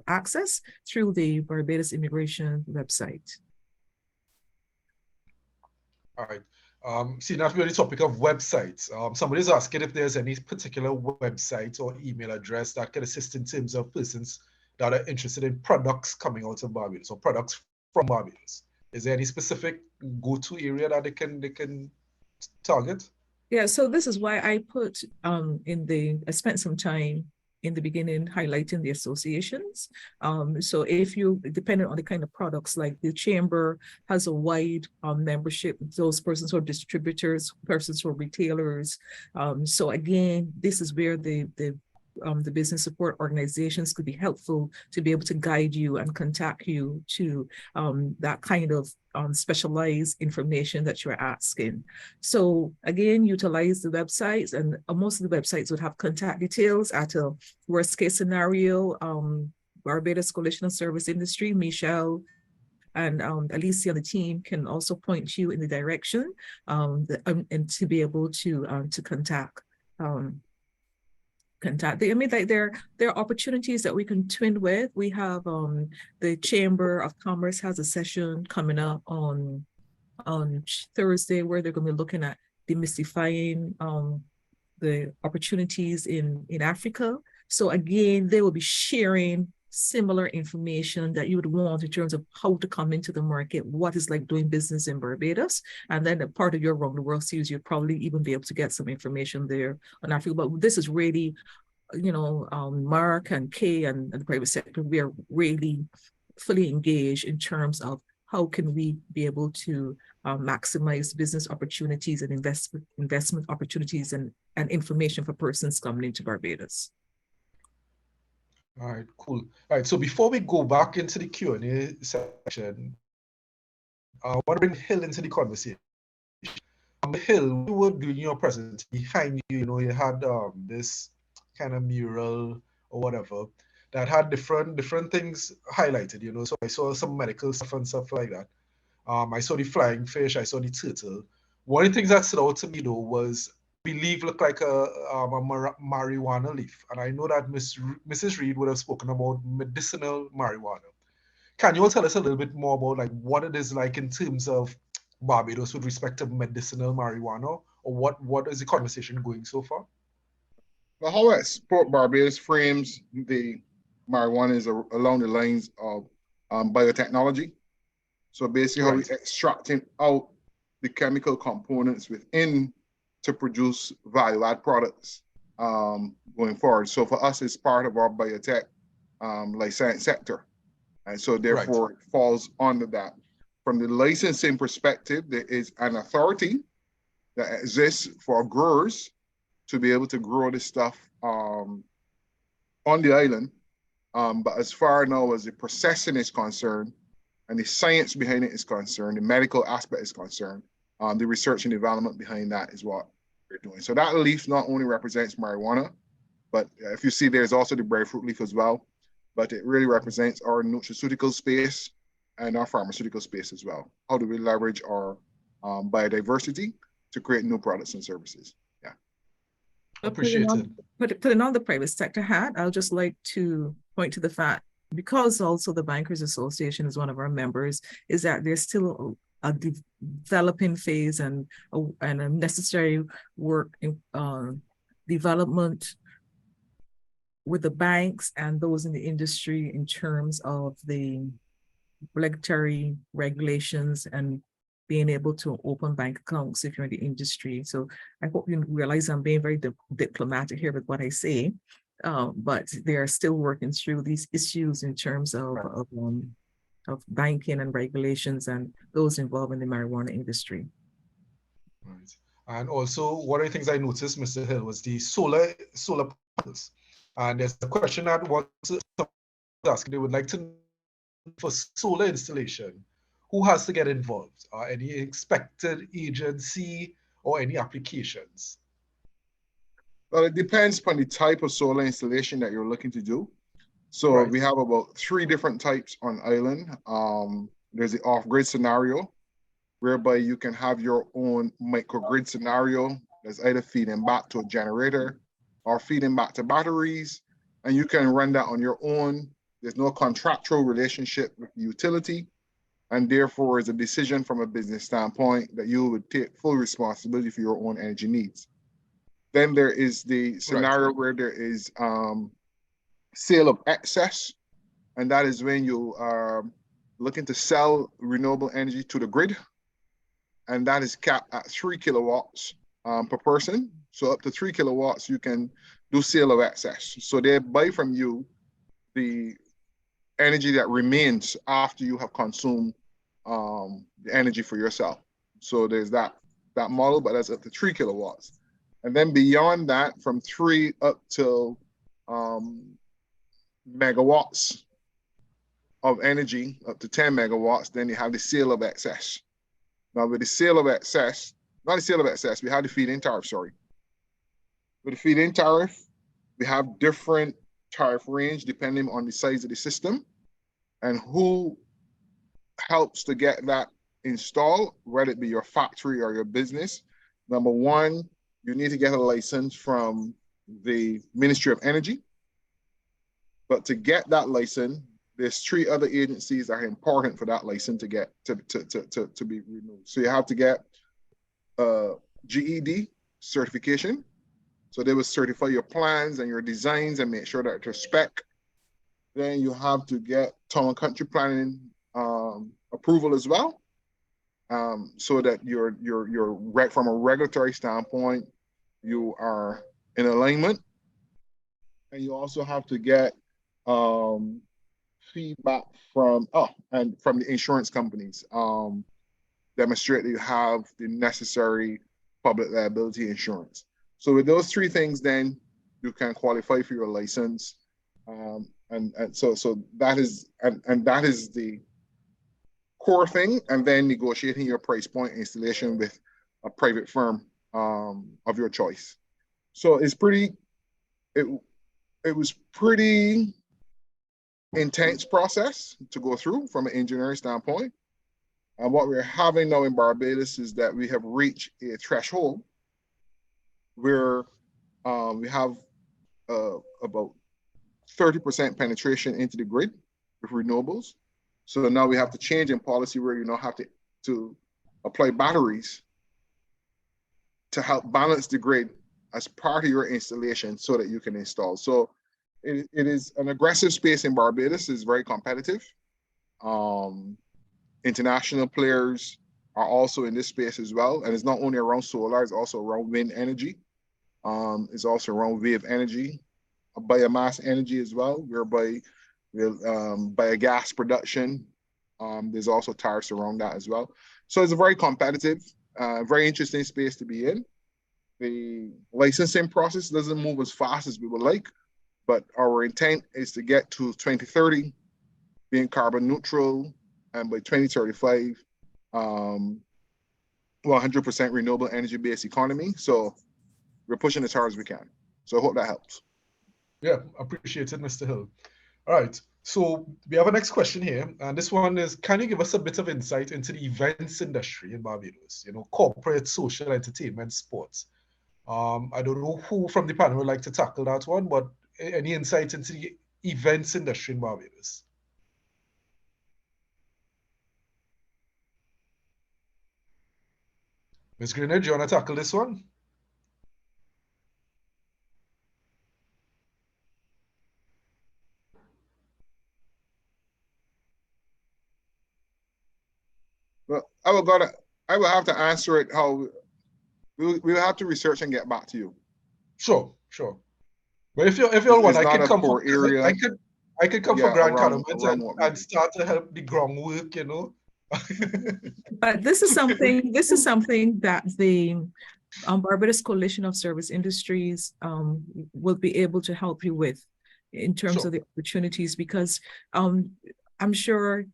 access through the Barbados Immigration website. All right. See, now we're on the topic of websites. Somebody's asking if there's any particular website or email address that can assist in terms of persons that are interested in products coming out of Barbados or products from Barbados. Is there any specific go-to area that they can target? Yeah, so this is why I put I spent some time in the beginning highlighting the associations. So if you, depending on the kind of products, like the chamber has a wide membership, those persons who are distributors, persons who are retailers. So again, this is where the business support organizations could be helpful to be able to guide you and contact you to that kind of specialized information that you're asking. So again, utilize the websites, and most of the websites would have contact details. At a worst case scenario, Barbados Coalition of Service Industry, Michelle and Alicia on the team can also point you in the direction and to be able to contact. I mean, like there are opportunities that we can twin with. We have the Chamber of Commerce has a session coming up on Thursday where they're going to be looking at demystifying the opportunities in Africa. So again, they will be sharing similar information that you would want in terms of how to come into the market, what is like doing business in Barbados. And then a part of your Around the World series, you'll probably even be able to get some information there on Africa. But this is really, you know, Mark and Kay and the private sector, we are really fully engaged in terms of how can we be able to maximize business opportunities and investment opportunities and information for persons coming into Barbados. All right, cool. All right, so before we go back into the Q&A section, I want to bring Hill into the conversation. Hill, you were doing your presentation. Behind you, you know, you had this kind of mural or whatever that had different things highlighted, you know. So I saw some medical stuff and stuff like that. I saw the flying fish, I saw the turtle. One of the things that stood out to me though was, I believe, looked like a marijuana leaf. And I know that Mrs. Reed would have spoken about medicinal marijuana. Can you all tell us a little bit more about like what it is like in terms of Barbados with respect to medicinal marijuana, or what is the conversation going so far? Well, how Export Barbados frames the marijuana is along the lines of biotechnology. So basically how we're extracting out the chemical components within to produce value-add products going forward. So for us, it's part of our biotech life science sector. And so therefore it falls under that. From the licensing perspective, there is an authority that exists for growers to be able to grow this stuff on the island. But as far now as the processing is concerned, and the science behind it is concerned, the medical aspect is concerned, the research and development behind that is what we're doing. So that leaf not only represents marijuana, But if you see, there's also the breadfruit leaf as well. But it really represents our nutraceutical space and our pharmaceutical space as well. How do we leverage our biodiversity to create new products and services? Yeah. Appreciate it. Putting on the private sector hat, I'll just like to point to the fact, because also the Bankers Association is one of our members, is that there's still a developing phase and a necessary work in development with the banks and those in the industry in terms of the regulatory regulations and being able to open bank accounts if you're in the industry. So I hope you realize I'm being very diplomatic here with what I say, but they are still working through these issues in terms of banking and regulations and those involved in the marijuana industry. Right. And also, one of the things I noticed, Mr. Hill, was the solar panels. And there's a question that was asking, they would like to know for solar installation, who has to get involved? Any expected agency or any applications? Well, it depends upon the type of solar installation that you're looking to do. So Right. we have about 3 different types on island. There's the off-grid scenario, whereby you can have your own microgrid scenario that's either feeding back to a generator or feeding back to batteries, and you can run that on your own. There's no contractual relationship with the utility, and therefore it's a decision from a business standpoint that you would take full responsibility for your own energy needs. Then there is the scenario where there is sale of excess, and that is when you are looking to sell renewable energy to the grid, and that is capped at 3 kilowatts per person. So up to 3 kilowatts, you can do sale of excess. So they buy from you the energy that remains after you have consumed the energy for yourself. So there's that model, but that's up to 3 kilowatts. And then beyond that, from 3 up to megawatts of energy, up to 10 megawatts, then you have the sale of excess. Now with the sale of excess, not the sale of excess, we have the feed-in tariff, sorry. With the feed-in tariff, we have different tariff range depending on the size of the system and who helps to get that installed, whether it be your factory or your business. Number one, you need to get a license from the Ministry of Energy. But to get that license, there's 3 other agencies that are important for that license to get to be renewed. So you have to get GED certification. So they will certify your plans and your designs and make sure that they're spec. Then you have to get town and country planning approval as well, so that you're from a regulatory standpoint, you are in alignment. And you also have to get feedback from the insurance companies, demonstrate that you have the necessary public liability insurance. So with those 3 things, then you can qualify for your license, and so that is that is the core thing. And then negotiating your price point installation with a private firm of your choice. So it's pretty. It was pretty intense process to go through from an engineering standpoint. And what we're having now in Barbados is that we have reached a threshold where we have about 30% penetration into the grid with renewables. So now we have to change in policy where you now have to apply batteries to help balance the grid as part of your installation so that you can install. So it is an aggressive space in Barbados. It's very competitive. International players are also in this space as well. And it's not only around solar, it's also around wind energy. It's also around wave energy, biomass energy as well, whereby biogas production. There's also tariffs around that as well. So it's a very competitive, very interesting space to be in. The licensing process doesn't move as fast as we would like, but our intent is to get to 2030 being carbon neutral, and by 2035, 100% renewable energy-based economy. So we're pushing as hard as we can. So I hope that helps. Yeah, appreciate it, Mr. Hill. All right, so we have a next question here, and this one is, can you give us a bit of insight into the events industry in Barbados? You know, corporate, social, entertainment, sports. I don't know who from the panel would like to tackle that one, but any insight into the events industry in Barbados? Ms. Greener, do you want to tackle this one? Well, I will have to answer it how we'll have to research and get back to you. Sure, sure. But if you want, It's I not can a come core area. I could come for Yeah, Grand around Cantonment what we and do. start to help the groundwork, you know. But this is something that the Barbados Coalition of Service Industries will be able to help you with in terms Sure. of the opportunities, because I'm sure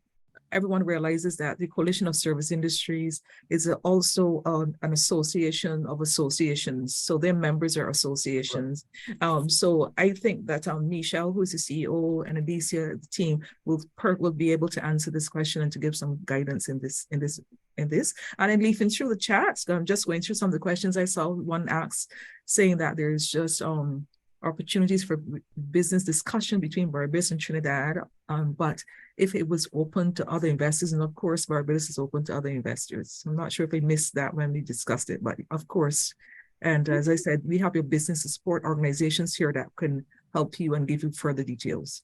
everyone realizes that the Coalition of Service Industries is also an association of associations. So their members are associations. So I think that Michelle, who's the CEO, and Alicia, the team, will be able to answer this question and to give some guidance in this. And then leafing through the chats, I'm just going through some of the questions I saw. One asked, saying that there's just opportunities for business discussion between Barbados and Trinidad, but if it was open to other investors, and of course Barbados is open to other investors. I'm not sure if we missed that when we discussed it, but of course. And as I said, we have your business support organizations here that can help you and give you further details.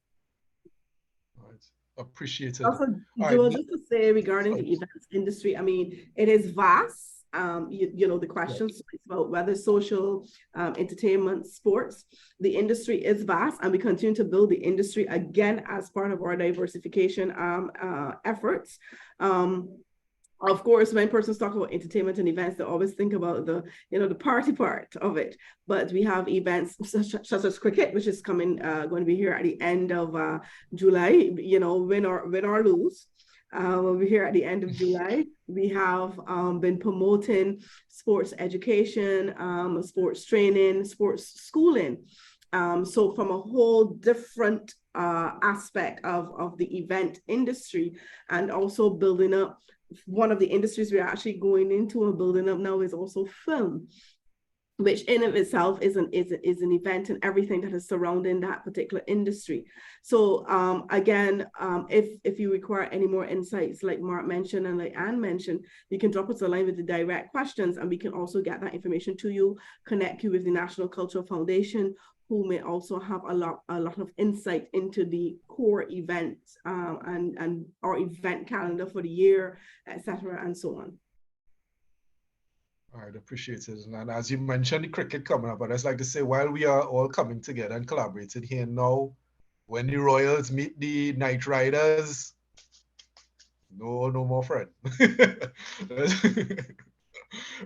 All right. Appreciate it. Also, All Joel, right. just to say regarding the events industry, I mean, it is vast. You know, the questions about whether social, entertainment, sports, the industry is vast, and we continue to build the industry again as part of our diversification efforts. Of course, when persons talk about entertainment and events, they always think about the, you know, the party part of it. But we have events such as cricket, which is going to be here at the end of July. You know, win or lose. We'll be here at the end of July. We have been promoting sports education, sports training, sports schooling. So from a whole different aspect of the event industry, and also building up. One of the industries we're actually going into and building up now is also film, which in of itself is an event and everything that is surrounding that particular industry. So again, if you require any more insights, like Mark mentioned and like Anne mentioned, you can drop us a line with the direct questions, and we can also get that information to you, connect you with the National Cultural Foundation, who may also have a lot of insight into the core events and our event calendar for the year, etc., and so on. All right, appreciate it. And as you mentioned, the cricket coming up, but I'd like to say, while we are all coming together and collaborating here now, when the Royals meet the Knight Riders, no more friend.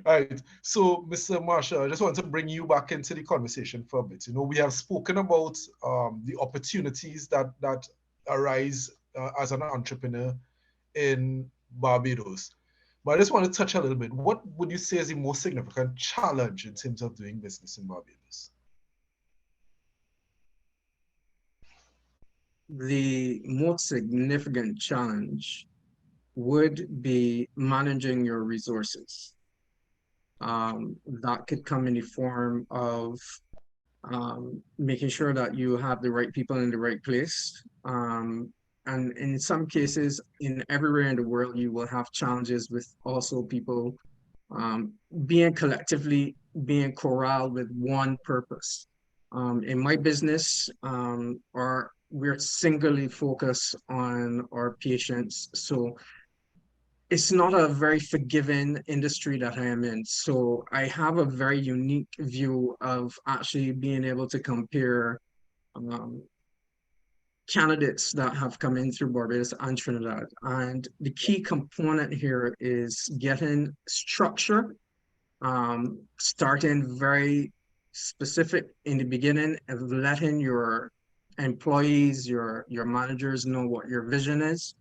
All right, so Mr. Marshall, I just want to bring you back into the conversation for a bit. You know, we have spoken about the opportunities that arise as an entrepreneur in Barbados. But I just want to touch a little bit. What would you say is the most significant challenge in terms of doing business in Barbados? The most significant challenge would be managing your resources. That could come in the form of making sure that you have the right people in the right place. And in some cases, in everywhere in the world, you will have challenges with also people being corralled with one purpose. In my business, we're singly focused on our patients. So it's not a very forgiving industry that I am in. So I have a very unique view of actually being able to compare candidates that have come in through Barbados and Trinidad. And the key component here is getting structure, starting very specific in the beginning of letting your employees, your managers know what your vision is,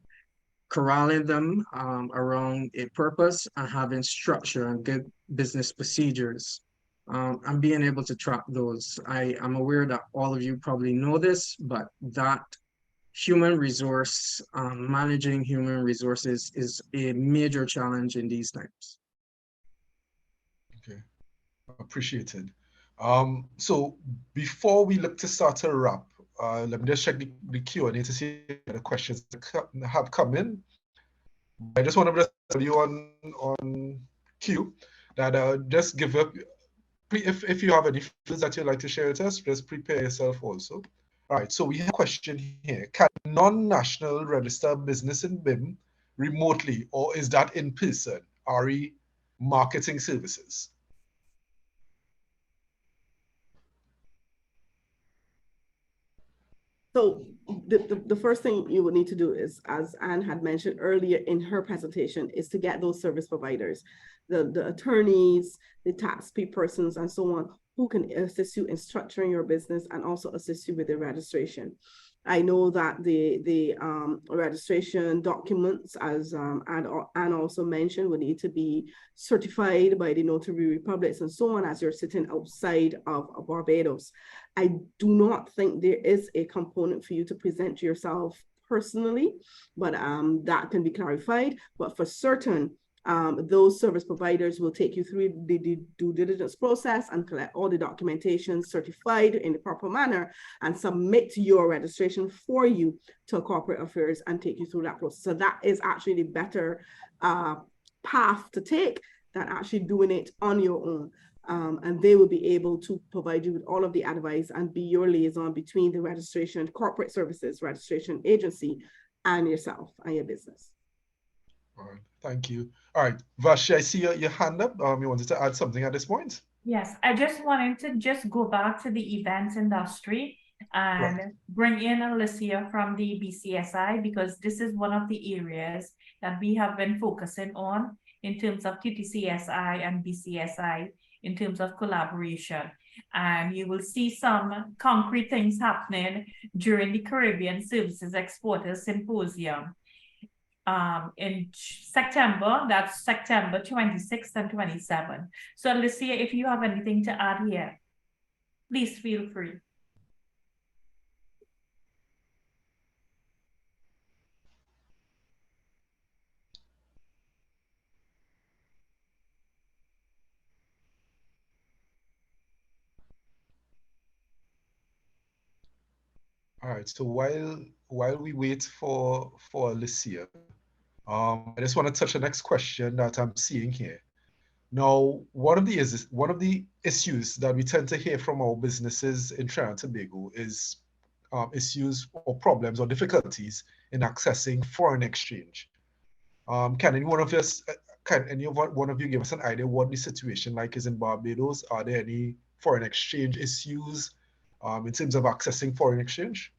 corralling them around a purpose, and having structure and good business procedures and being able to track those. I am aware that all of you probably know this, but that human resource, managing human resources is a major challenge in these times. Okay, appreciated. So before we look to start to wrap, let me just check the Q&A to see if the questions have come in. I just want to tell you on Q that just give up. If you have any feelings that you'd like to share with us, just prepare yourself also. All right, so we have a question here. Can non-national register business in BIM remotely, or is that in person? RE marketing services. So the first thing you would need to do is, as Anne had mentioned earlier in her presentation, is to get those service providers, the attorneys, the tax persons, and so on, who can assist you in structuring your business and also assist you with the registration. I know that the registration documents, as Anne also mentioned, would need to be certified by the notary republics and so on, as you're sitting outside of Barbados. I do not think there is a component for you to present yourself personally, but that can be clarified. But for certain, those service providers will take you through the due diligence process and collect all the documentation certified in the proper manner and submit your registration for you to corporate affairs and take you through that process. So that is actually the better path to take than actually doing it on your own. And they will be able to provide you with all of the advice and be your liaison between the registration, corporate services, registration agency, and yourself and your business. All right, thank you. All right, Vashi, I see your hand up. You wanted to add something at this point? Yes, I just wanted to just go back to the events industry and bring in Alicia from the BCSI, because this is one of the areas that we have been focusing on in terms of TTCSI and BCSI in terms of collaboration. And you will see some concrete things happening during the Caribbean Services Exporters Symposium in September. That's September 26th and 27th. So Alicia, if you have anything to add here, please feel free. All right, so while we wait for Alicia, I just want to touch the next question that I'm seeing here. Now, one of the issues that we tend to hear from our businesses in Trinidad and Tobago is issues or problems or difficulties in accessing foreign exchange. Can any one of us, one of you give us an idea what the situation like is in Barbados? Are there any foreign exchange issues in terms of accessing foreign exchange?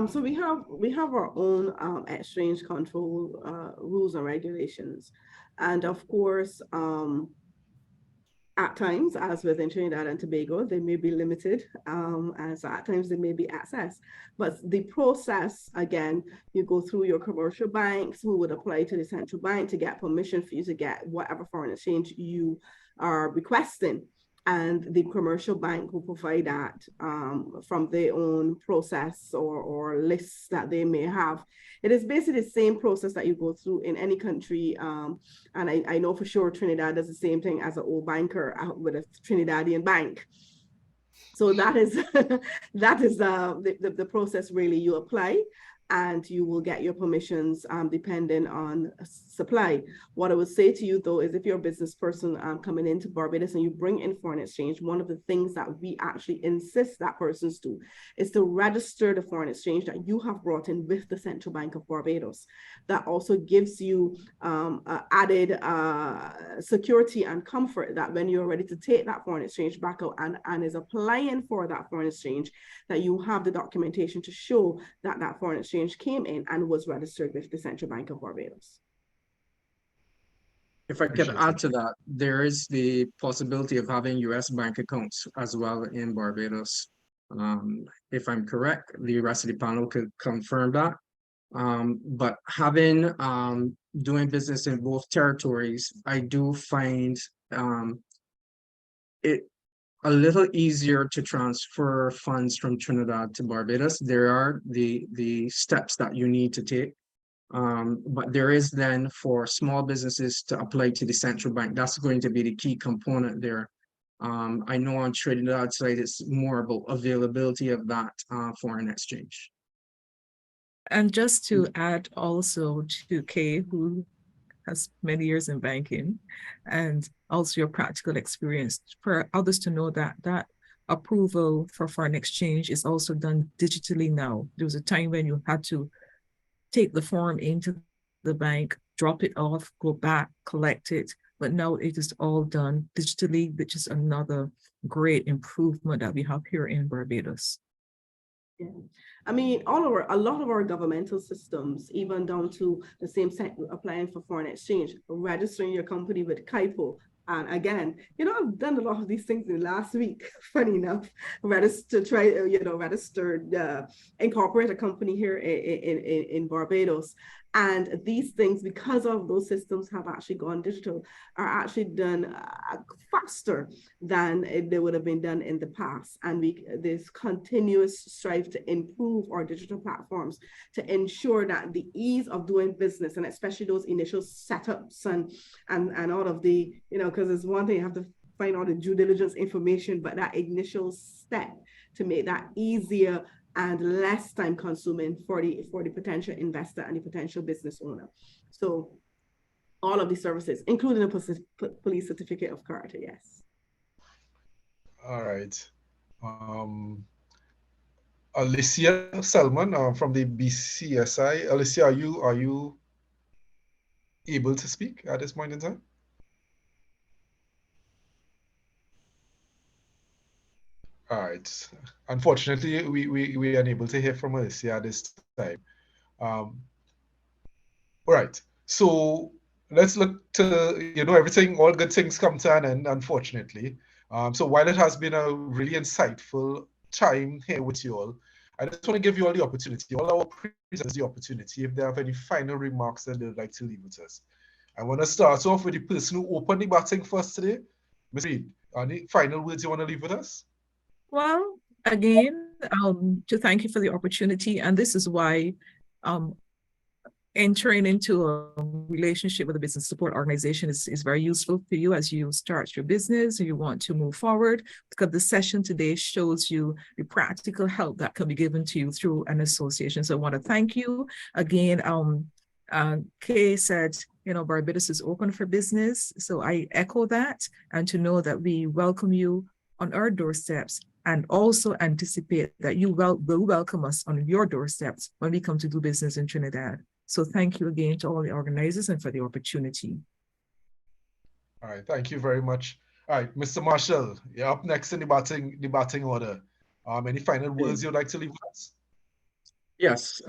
So we have our own exchange control rules and regulations, and of course, at times, as with Trinidad and Tobago, they may be limited, and so at times they may be accessed. But the process, again, you go through your commercial banks who would apply to the central bank to get permission for you to get whatever foreign exchange you are requesting. And the commercial bank will provide that from their own process or lists that they may have. It is basically the same process that you go through in any country. And I know for sure Trinidad does the same thing as an old banker with a Trinidadian bank. So that is the process really. You apply and you will get your permissions depending on supply. What I would say to you though is if you're a business person coming into Barbados and you bring in foreign exchange, one of the things that we actually insist that persons do is to register the foreign exchange that you have brought in with the Central Bank of Barbados. That also gives you added security and comfort that when you're ready to take that foreign exchange back out and is applying for that foreign exchange, that you have the documentation to show that that foreign exchange came in and was registered with the Central Bank of Barbados. If I could add to that, there is the possibility of having US bank accounts as well in Barbados. If I'm correct, the rest of the panel could confirm that. But having doing business in both territories, I do find it a little easier to transfer funds from Trinidad to Barbados. There are the steps that you need to take. But there is then for small businesses to apply to the central bank. That's going to be the key component there. I know on Trinidad side, it's more about availability of that foreign exchange. And just to add also to Kay, who has many years in banking, and also your practical experience, for others to know that that approval for foreign exchange is also done digitally now. There was a time when you had to take the form into the bank, drop it off, go back, collect it. But now it is all done digitally, which is another great improvement that we have here in Barbados. Yeah. I mean, a lot of our governmental systems, even down to the same set applying for foreign exchange, registering your company with KIPO. And again, I've done a lot of these things in the last week, funny enough, incorporate a company here in Barbados. And these things, because of those systems have actually gone digital, are actually done faster than they would have been done in the past. And there's continuous strive to improve our digital platforms to ensure that the ease of doing business, and especially those initial setups and all of the, because it's one thing you have to find all the due diligence information, but that initial step to make that easier and less time consuming for the potential investor and the potential business owner. So all of these services, including a police certificate of character, yes. All right. Alicia Selman from the BCSI. Alicia, are you able to speak at this point in time? All right. Unfortunately, we are unable to hear from Alicia at this time. All right. So let's look to, everything, all good things come to an end, unfortunately. So while it has been a really insightful time here with you all, I just want to give you all the opportunity, all our presenters the opportunity, if they have any final remarks that they'd like to leave with us. I want to start off with the person who opened the batting first today. Ms. Reid, any final words you want to leave with us? Well, again, to thank you for the opportunity. And this is why entering into a relationship with a business support organization is very useful for you as you start your business and you want to move forward, because the session today shows you the practical help that can be given to you through an association. So I want to thank you again. Kay said, Barbados is open for business. So I echo that, and to know that we welcome you on our doorsteps, and also anticipate that you will welcome us on your doorsteps when we come to do business in Trinidad. So thank you again to all the organizers and for the opportunity. All right, thank you very much. All right, Mr. Marshall, you're up next in the batting order. Any final words you'd like to leave with us? Yes,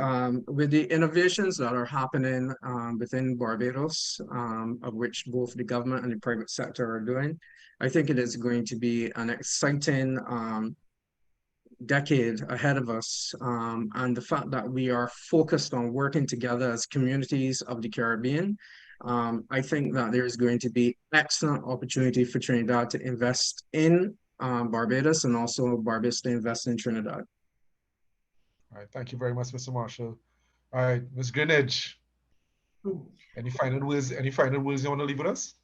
with the innovations that are happening within Barbados, of which both the government and the private sector are doing, I think it is going to be an exciting decade ahead of us. And the fact that we are focused on working together as communities of the Caribbean, I think that there is going to be excellent opportunity for Trinidad to invest in Barbados, and also Barbados to invest in Trinidad. All right, thank you very much, Mr. Marshall. All right, Ms. Greenidge, any final words you want to leave with us?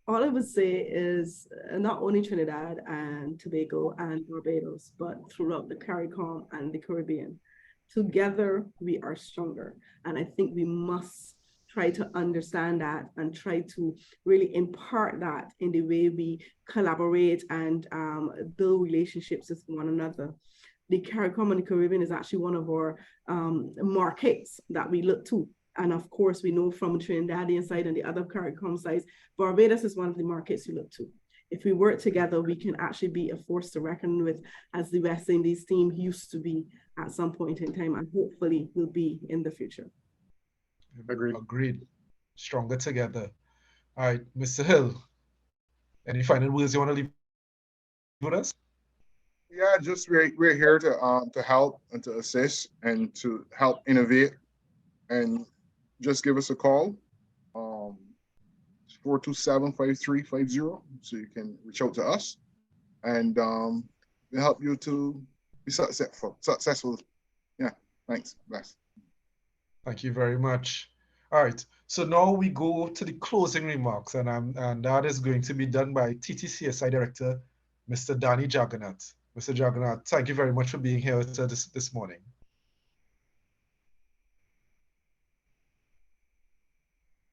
All I would say is not only Trinidad and Tobago and Barbados, but throughout the CARICOM and the Caribbean. Together, we are stronger. And I think we must try to understand that and try to really impart that in the way we collaborate and build relationships with one another. The CARICOM and the Caribbean is actually one of our markets that we look to. And of course, we know from the Trinidadian side and the other CARICOM sides, Barbados is one of the markets we look to. If we work together, we can actually be a force to reckon with, as the West Indies team used to be at some point in time, and hopefully will be in the future. Agreed. Stronger together. All right, Mr. Hill, any final words you want to leave with us? Yeah, just we're here to help and to assist and to help innovate and just give us a call. 427-5350. So you can reach out to us, and we'll help you to be successful. Yeah, thanks. Bless. Thank you very much. All right, so now we go to the closing remarks, and that is going to be done by TTCSI Director, Mr. Danny Jagannath. Mr. Jagannath, thank you very much for being here with us this morning.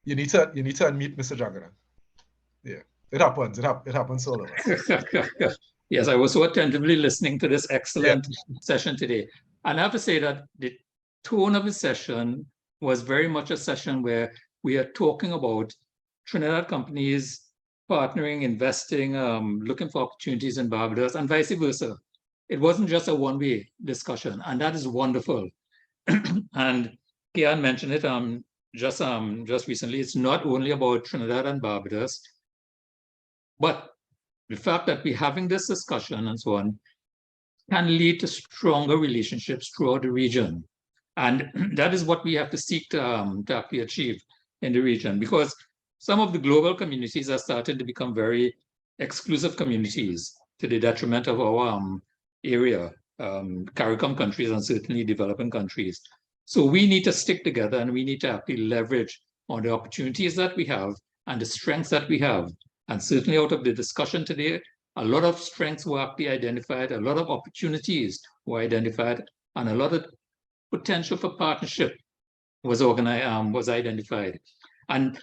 You need to unmute Mr. Jagannath. Yeah, it happens. It happens to all of us. Yes, I was so attentively listening to this excellent session today. And I have to say that the tone of the session was very much a session where we are talking about Trinidad companies partnering, investing, looking for opportunities in Barbados, and vice versa. It wasn't just a one-way discussion, and that is wonderful. And Kian mentioned it just recently. It's not only about Trinidad and Barbados, but the fact that we're having this discussion and so on can lead to stronger relationships throughout the region. And that is what we have to seek to actually achieve in the region, because some of the global communities are starting to become very exclusive communities to the detriment of our area, CARICOM countries and certainly developing countries. So we need to stick together, and we need to actually leverage on the opportunities that we have and the strengths that we have. And certainly out of the discussion today, a lot of strengths were actually identified, a lot of opportunities were identified, and a lot of potential for partnership was identified. And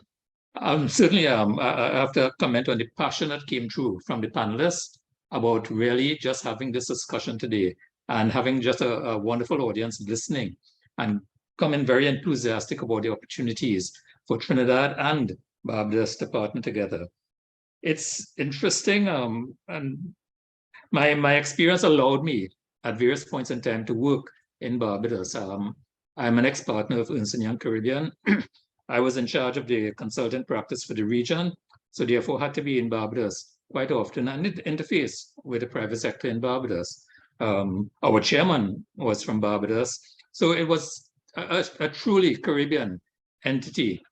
certainly I have to comment on the passion that came through from the panelists about really just having this discussion today and having just a wonderful audience listening and coming very enthusiastic about the opportunities for Trinidad and Barbados to partner together. It's interesting, and my experience allowed me at various points in time to work in Barbados. I'm an ex-partner of Ernst & Young Caribbean. I was in charge of the consultant practice for the region, so therefore had to be in Barbados quite often and interface with the private sector in Barbados. Our chairman was from Barbados, so it was a truly Caribbean entity,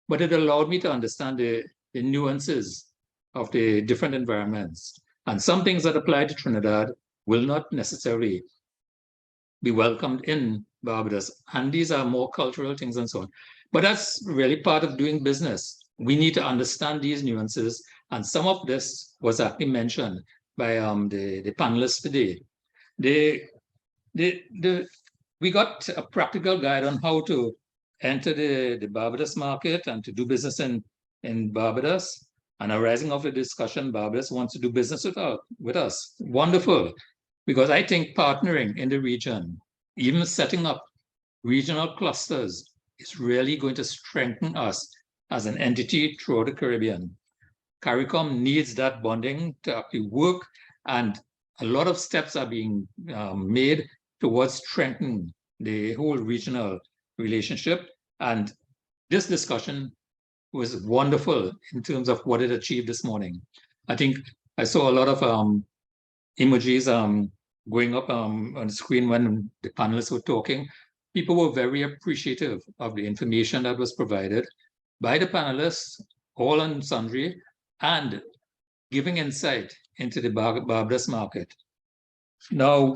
but it allowed me to understand the nuances of the different environments. And some things that apply to Trinidad will not necessarily be welcomed in Barbados. And these are more cultural things and so on. But that's really part of doing business. We need to understand these nuances. And some of this was actually mentioned by the panelists today. We got a practical guide on how to enter the Barbados market and to do business in Barbados. And arising of the discussion, Barbados wants to do business with us. Wonderful, because I think partnering in the region, even setting up regional clusters, is really going to strengthen us as an entity throughout the Caribbean. CARICOM needs that bonding to actually work, and a lot of steps are being made towards strengthening the whole regional relationship. And this discussion was wonderful in terms of what it achieved this morning. I think I saw a lot of emojis going up on the screen when the panelists were talking. People were very appreciative of the information that was provided by the panelists, all and sundry, and giving insight into the Barbados market. Now,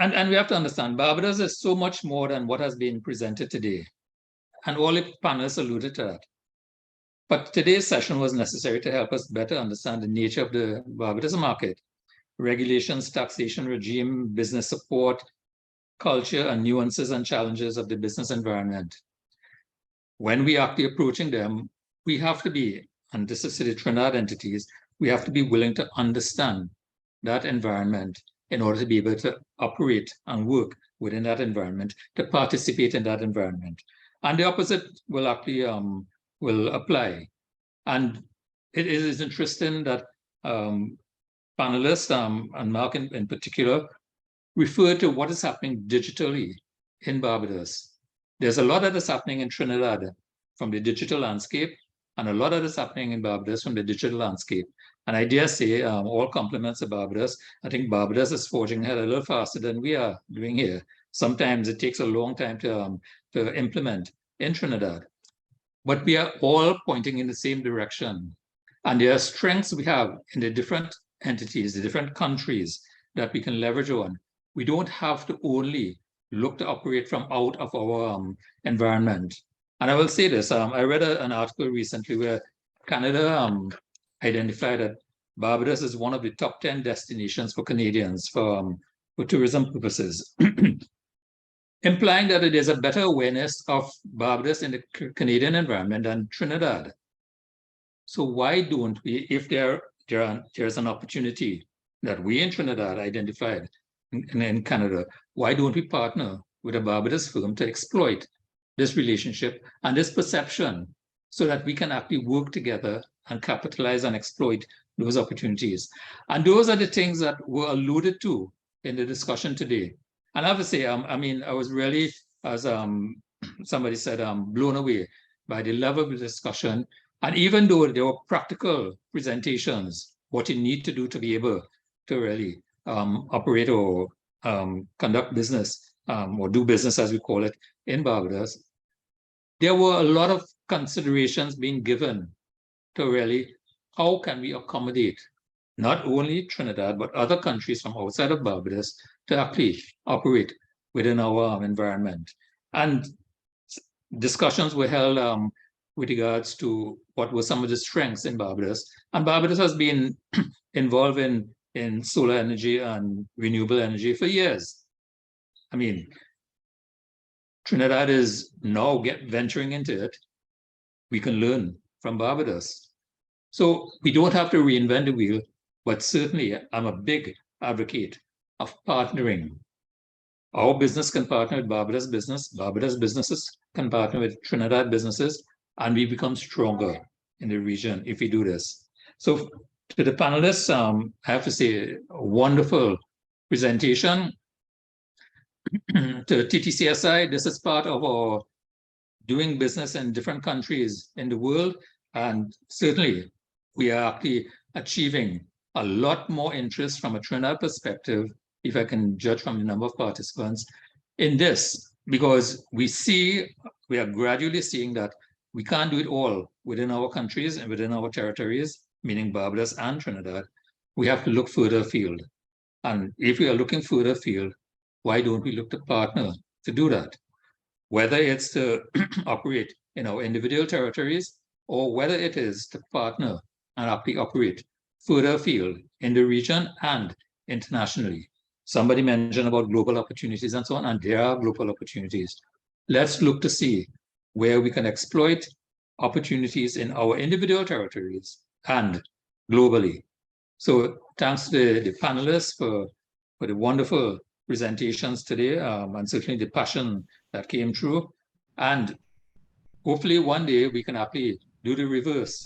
And we have to understand, Barbados is so much more than what has been presented today. And all the panelists alluded to that. But today's session was necessary to help us better understand the nature of the Barbados market, regulations, taxation regime, business support, culture, and nuances and challenges of the business environment. When we are approaching them, we have to be, and this is to the Trinidad entities, we have to be willing to understand that environment in order to be able to operate and work within that environment, to participate in that environment. And the opposite will actually will apply. And it is interesting that panelists, and Mark in particular, refer to what is happening digitally in Barbados. There's a lot that is happening in Trinidad from the digital landscape, And a lot of this happening in Barbados from the digital landscape. And I dare say, all compliments to Barbados. I think Barbados is forging ahead a little faster than we are doing here. Sometimes it takes a long time to implement in Trinidad. But we are all pointing in the same direction. And there are strengths we have in the different entities, the different countries that we can leverage on. We don't have to only look to operate from out of our environment. And I will say this, I read an article recently where Canada identified that Barbados is one of the top 10 destinations for Canadians for tourism purposes, implying that it is a better awareness of Barbados in the Canadian environment than Trinidad. So why don't we, if there's an opportunity that we in Trinidad identified in Canada, why don't we partner with a Barbados firm to exploit this relationship and this perception so that we can actually work together and capitalize and exploit those opportunities? And those are the things that were alluded to in the discussion today. And I have to say, I mean, I was really, as somebody said, blown away by the level of the discussion. And even though there were practical presentations, what you need to do to be able to really operate or conduct business or do business, as we call it, in Barbados, there were a lot of considerations being given to really how can we accommodate not only Trinidad, but other countries from outside of Barbados to actually operate within our environment. And discussions were held with regards to what were some of the strengths in Barbados. And Barbados has been involved in solar energy and renewable energy for years. I mean, Trinidad is now venturing into it. We can learn from Barbados. So we don't have to reinvent the wheel, but certainly I'm a big advocate of partnering. Our business can partner with Barbados businesses can partner with Trinidad businesses, and we become stronger in the region if we do this. So to the panelists, I have to say, a wonderful presentation. To TTCSI, this is part of our doing business in different countries in the world, and certainly we are actually achieving a lot more interest from a Trinidad perspective, if I can judge from the number of participants in this, because we are gradually seeing that we can't do it all within our countries and within our territories, meaning Barbados and Trinidad. We have to look further afield. And if we are looking further afield, why don't we look to partner to do that? Whether it's to operate in our individual territories, or whether it is to partner and actually operate further afield in the region and internationally. Somebody mentioned about global opportunities and so on, and there are global opportunities. Let's look to see where we can exploit opportunities in our individual territories and globally. So thanks to the panelists for the wonderful presentations today, and certainly the passion that came through. And hopefully one day we can actually do the reverse.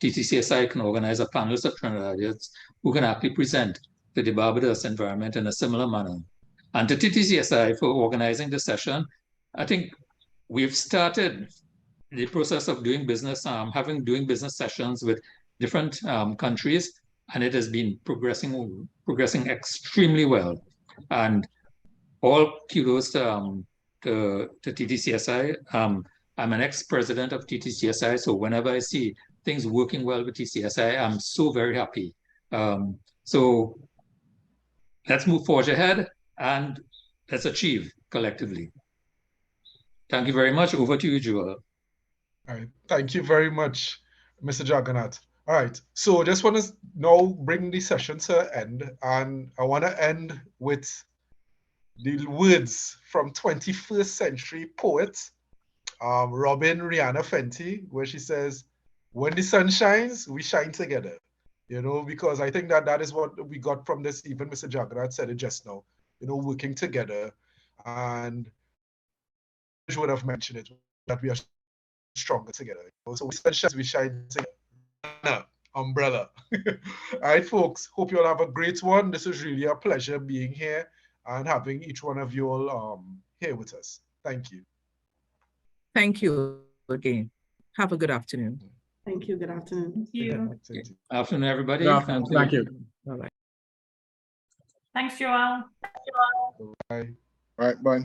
TTCSI can organize a panel of Trinidadians who can actually present to the Barbados environment in a similar manner. And to TTCSI for organizing the session, I think we've started the process of doing business, doing business sessions with different countries, and it has been progressing extremely well. And all kudos to TTCSI. I'm an ex-president of TTCSI, so whenever I see things working well with TTCSI, I'm so very happy. So let's move forward ahead and let's achieve collectively. Thank you very much. Over to you, Joel. All right. Thank you very much, Mr. Jagannath. All right. So just want to now bring the session to an end. And I want to end with the words from 21st century poet, Robin Rihanna Fenty, where she says, when the sun shines, we shine together. You know, because I think that is what we got from this. Even Mr. Jagannath said it just now, you know, working together. And I would have mentioned it, that we are stronger together. So we shine together. Umbrella. All right, folks. Hope you all have a great one. This is really a pleasure being here and having each one of you all here with us. Thank you. Thank you again. Have a good afternoon. Thank you. Good afternoon. Thank you. Afternoon, everybody. Yeah, Thank thank you. you. Bye-bye. Thanks, Joel. Bye. All right, bye.